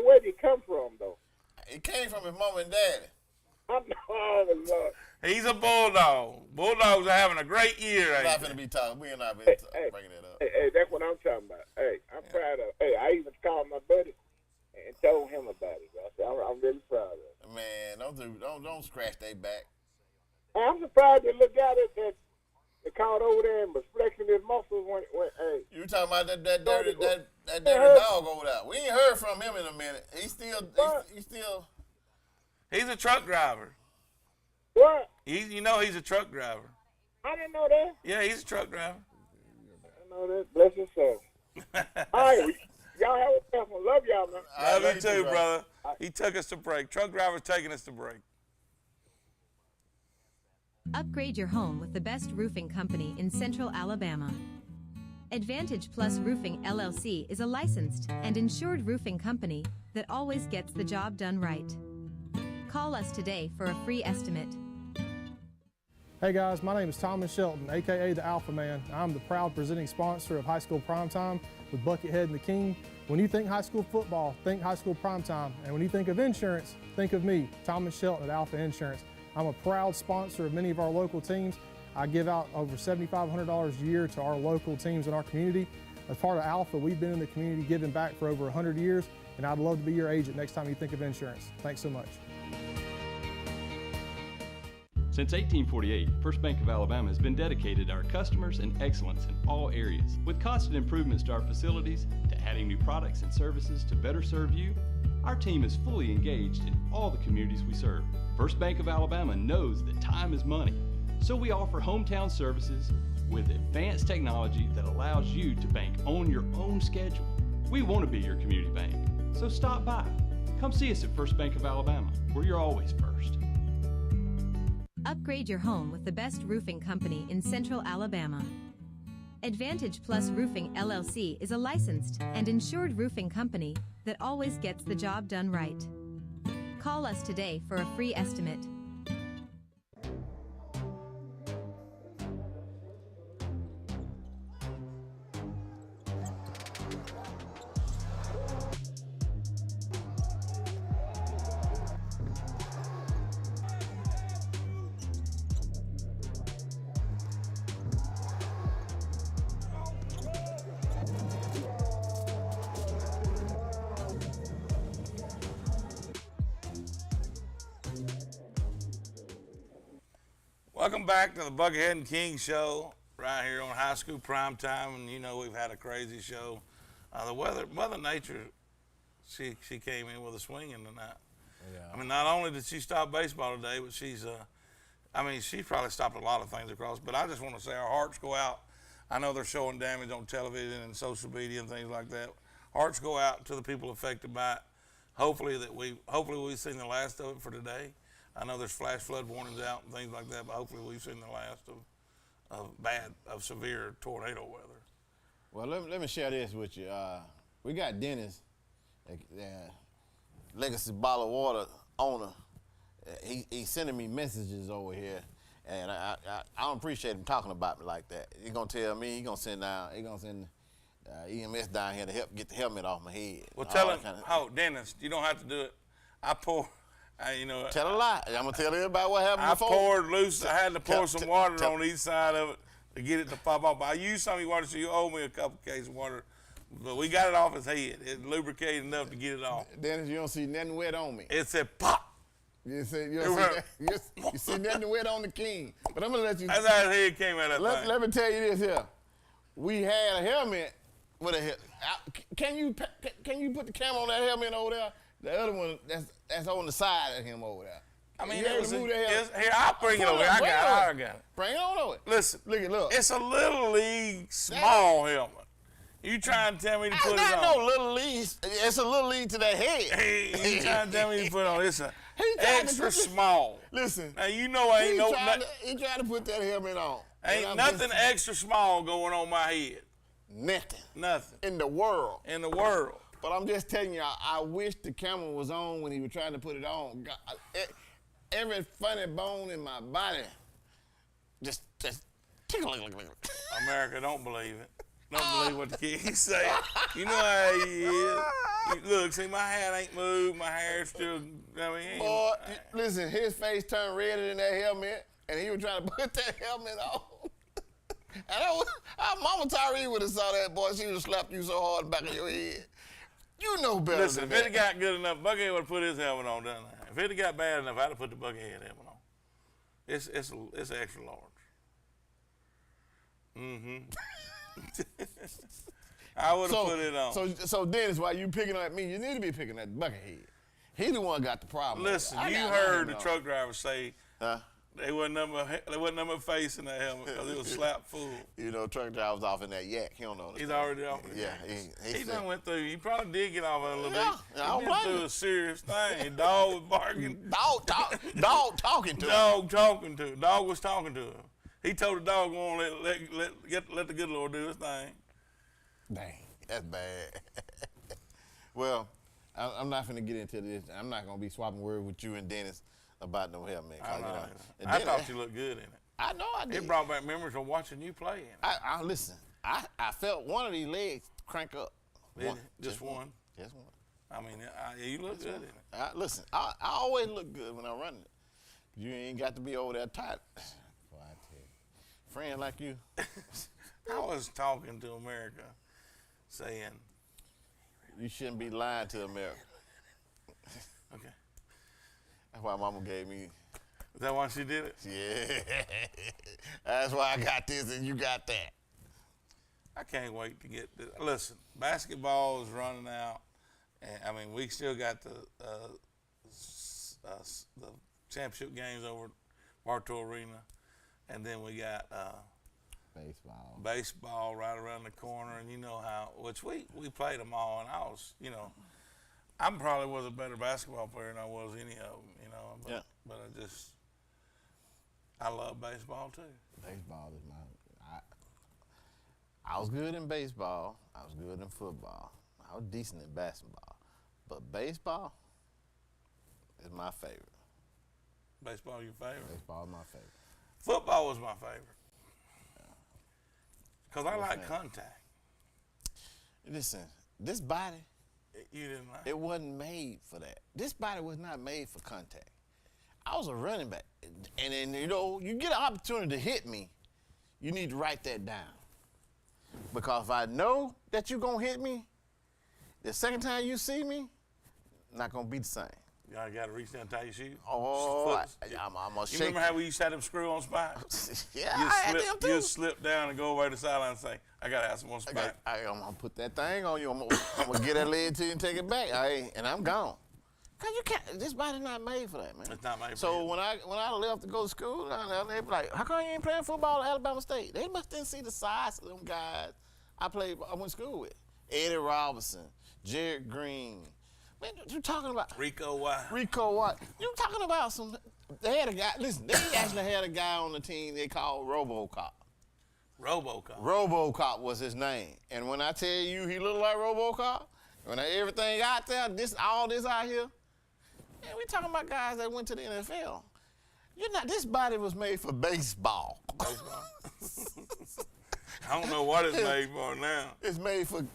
where did he come from though? He came from his mom and daddy. Oh, Lord. He's a bulldog. Bulldogs are having a great year. We're not going to be talking. We're not bringing that up. Hey, that's what I'm talking about. Hey, I'm proud of. Hey, I even called my buddy and told him about it. I said, I'm really proud of it. Man, don't scratch their back. I'm surprised they look at it that they caught over there and was flexing his muscles when hey. You talking about that dirty dog over there? We ain't heard from him in a minute. He's still. He's a truck driver. What? You know he's a truck driver. I didn't know that. Yeah, he's a truck driver. I know that. Bless his soul. All right, y'all have a blessed one. Love y'all, man. Love you too, brother. He took us to break. Truck driver's taking us to break. Upgrade your home with the best roofing company in Central Alabama. Advantage Plus Roofing LLC is a licensed and insured roofing company that always gets the job done right. Call us today for a free estimate. Hey guys, my name is Thomas Shelton, aka the Alpha Man. I'm the proud presenting sponsor of High School Primetime with Buckethead and the King. When you think high school football, think High School Primetime. And when you think of insurance, think of me, Thomas Shelton at Alpha Insurance. I'm a proud sponsor of many of our local teams. I give out over $7,500 a year to our local teams in our community. As part of Alpha, we've been in the community giving back for over 100 years, and I'd love to be your agent next time you think of insurance. Thanks so much. Since 1848, First Bank of Alabama has been dedicated to our customers and excellence in all areas. With constant improvements to our facilities, to adding new products and services to better serve you, our team is fully engaged in all the communities we serve. First Bank of Alabama knows that time is money, so we offer hometown services with advanced technology that allows you to bank on your own schedule. We want to be your community bank, so stop by. Come see us at First Bank of Alabama, where you're always first. Upgrade your home with the best roofing company in Central Alabama. Advantage Plus Roofing LLC is a licensed and insured roofing company that always gets the job done right. Call us today for a free estimate. Welcome back to the Buckethead and King show right here on High School Primetime, and you know we've had a crazy show. Mother Nature, she came in with a swinging tonight. Yeah. I mean, not only did she stop baseball today, but she's probably stopped a lot of things across. But I just want to say our hearts go out. I know they're showing damage on television and social media and things like that. Hearts go out to the people affected by it. Hopefully we've seen the last of it for today. I know there's flash flood warnings out and things like that, but hopefully we've seen the last of severe tornado weather. Well, let me share this with you. We got Dennis, Legacy Bottle of Water owner. He's sending me messages over here, and I don't appreciate him talking about me like that. He's gonna tell me he's gonna send EMS down here to help get the helmet off my head. Well, tell him, Dennis, you don't have to do it. Tell a lie. I'm gonna tell everybody what happened before. I had to pour some water on each side of it to get it to pop off. I used some of your water, so you owe me a couple cases of water. But we got it off his head. It lubricated enough to get it off. Dennis, you don't see nothing wet on me. It said pop. You see nothing wet on the King. But I'm gonna let you. That's how his head came out of that thing. Let me tell you this here. We had a helmet with a head. Can you put the camera on that helmet over there? The other one that's on the side of him over there. I mean, here, I'll bring it over. I got it. Bring it on over. Listen, look. It's a little league small helmet. You trying to tell me to put it on? It's not no little league. It's a little league to the head. Hey, you trying to tell me to put it on? It's extra small. Listen. Now, you know I ain't he tried to put that helmet on. Ain't nothing extra small going on my head. Nothing. In the world. But I'm just telling you, I wish the camera was on when he was trying to put it on. God, every funny bone in my body just tickling. America, don't believe it. Don't believe what the King say. You know how he is. Look, see, my hat ain't moved. My hair's still, Boy, listen, his face turned redder than that helmet, and he was trying to put that helmet on. And our Mama Tyree would have saw that, boy. She would have slapped you so hard in the back of your head. You know better. Listen, if it had got good enough, Buckethead would have put his helmet on, doesn't it? If it had got bad enough, I'd have put the Buckethead helmet on. It's extra large. I would have put it on. So Dennis, while you picking at me, you need to be picking at Buckethead. He the one got the problem. Listen, you heard the truck driver say they wasn't number face in that helmet because it was slapped full. You know, truck driver's off in that yak. He don't know. He's already off in that. Yeah, he done went through. He probably did get off of it a little bit. Yeah, he went through a serious thing. Dog was barking. Dog talking to him. Dog was talking to him. He told the dog, "Go on, let the good Lord do his thing." Dang, that's bad. Well, I'm not going to get into this. I'm not going to be swapping words with you and Dennis about no helmet. I thought you looked good in it. I know I did. It brought back memories of watching you play. I listen. I felt one of these legs crank up. Just one. Just one. I mean, you look good in it. Listen, I always look good when I'm running it. You ain't got to be over there tight. Boy, I tell you. Friend like you. I was talking to America, saying, you shouldn't be lying to America. Okay. That's why Mama gave me. Is that why she did it? Yeah. That's why I got this and you got that. I can't wait to get this. Listen, basketball is running out. And, I mean, we still got the championship games over at Bartow Arena. And then we got baseball right around the corner. And you know how, which we played them all. And I was, I probably was a better basketball player than I was any of them, But I love baseball too. Baseball is I was good in baseball. I was good in football. I was decent in basketball. But baseball is my favorite. Baseball your favorite? Baseball is my favorite. Football was my favorite. Because I like contact. Listen, this body, you didn't like it wasn't made for that. This body was not made for contact. I was a running back. And then, you get an opportunity to hit me, you need to write that down. Because if I know that you're going to hit me, the second time you see me, not going to be the same. You got to reach down and tie your shoes? Oh, I'm going to shake. You remember how we used to have them screw-on spikes? Yeah, I had them too. You'd slip down and go over to the sideline and say, I got to have some more spikes. I'm going to put that thing on you. I'm going to get that leg to you and take it back. And I'm gone. Because you can't, this body's not made for that, man. It's not made for So when I left to go to school, they be like, how come you ain't playing football at Alabama State? They must didn't see the size of them guys I went to school with. Eddie Robinson, Jared Green. Man, you talking about? Rico White. You talking about they had a guy, listen, they actually had a guy on the team they called RoboCop. RoboCop was his name. And when I tell you he looked like RoboCop, when everything out there, all this out here, man, we talking about guys that went to the NFL. This body was made for baseball. I don't know what it's made for now. It's made for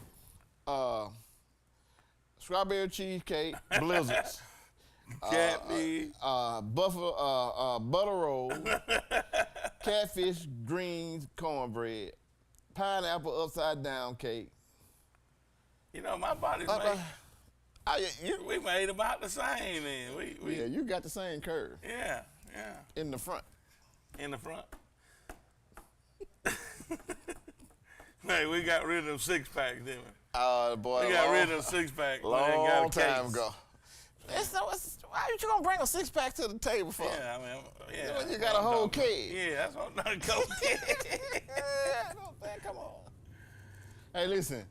strawberry cheesecake, blizzards, catfish, butter roll, catfish, greens, cornbread, pineapple upside down cake. My body's made. We made about the same then. Yeah, you got the same curve. Yeah. In the front. Hey, we got rid of them six-packs, didn't we? Boy. We got rid of them six-packs. Long time ago. Why you gonna bring a six-pack to the table for? Yeah, When you got a whole keg. Yeah, that's what I'm not going Come on. Hey, listen.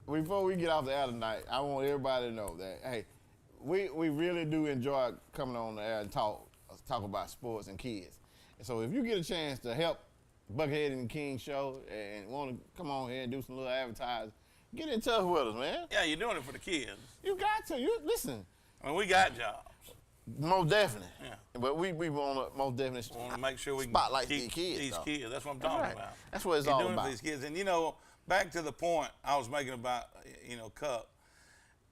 Before we get off the air tonight, I want everybody to know that, hey, we really do enjoy coming on the air and talk about sports and kids. And so if you get a chance to help Buckethead and the King show and want to come on here and do some little advertising, get in touch with us, man. Yeah, you're doing it for the kids. You got to. Listen. I mean, we got jobs. Most definitely. Yeah. But we want to most definitely want to make sure we spotlight keep these kids. These kids. That's what I'm talking about. That's what it's you're all doing about. For these kids. And, back to the point I was making about, Cup.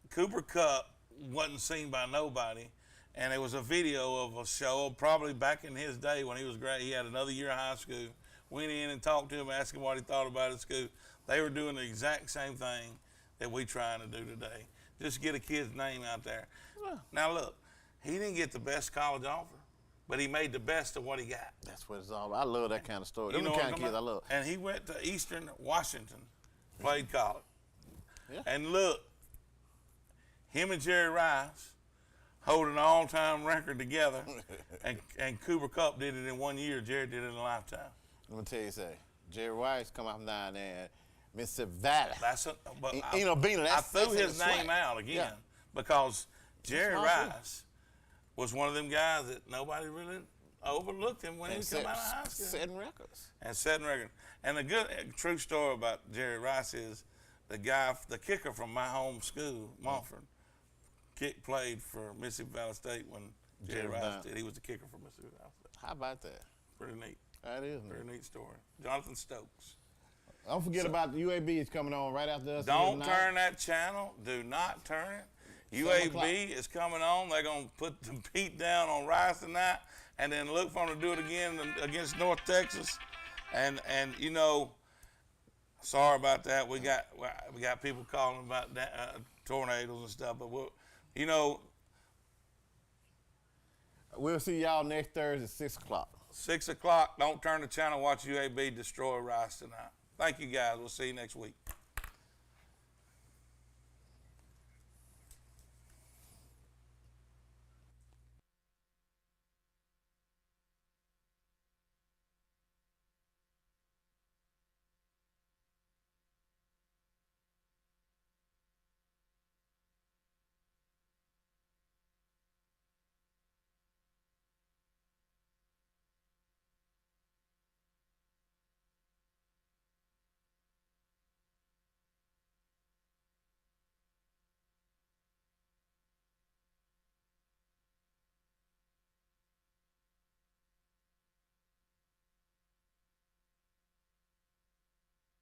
Cooper Kupp wasn't seen by nobody. And there was a video of a show, probably back in his day when he was great. He had another year of high school. Went in and talked to him, asked him what he thought about his school. They were doing the exact same thing that we trying to do today. Just get a kid's name out there. Yeah. Now, look, he didn't get the best college offer, but he made the best of what he got. That's what it's all about. I love that kind of story. Them the kind of kids I love. And he went to Eastern Washington, played college. Yeah. And look, him and Jerry Rice hold an all-time record together, and Cooper Kupp did it in 1 year. Jerry did it in a lifetime. Let me tell you something. Jerry Rice come out from down there, Mississippi Valley. I threw his name out again because Jerry Rice was one of them guys that nobody really overlooked him when he came out of high school. Setting records. And the good true story about Jerry Rice is the kicker from my home school, Montford, played for Mississippi Valley State when Jerry Rice did. He was the kicker for Mississippi Valley State. How about that? Pretty neat. That is. Very neat story. Jonathan Stokes. Don't forget about the UAB is coming on right after us. Don't turn that channel. Do not turn it. UAB is coming on. They're going to put the beat down on Rice tonight, and then look for them to do it again against North Texas. And you know, sorry about that. We got people calling about tornadoes and stuff, but you know. We'll see y'all next Thursday at 6 o'clock. 6 o'clock. Don't turn the channel. Watch UAB destroy Rice tonight. Thank you, guys. We'll see you next week.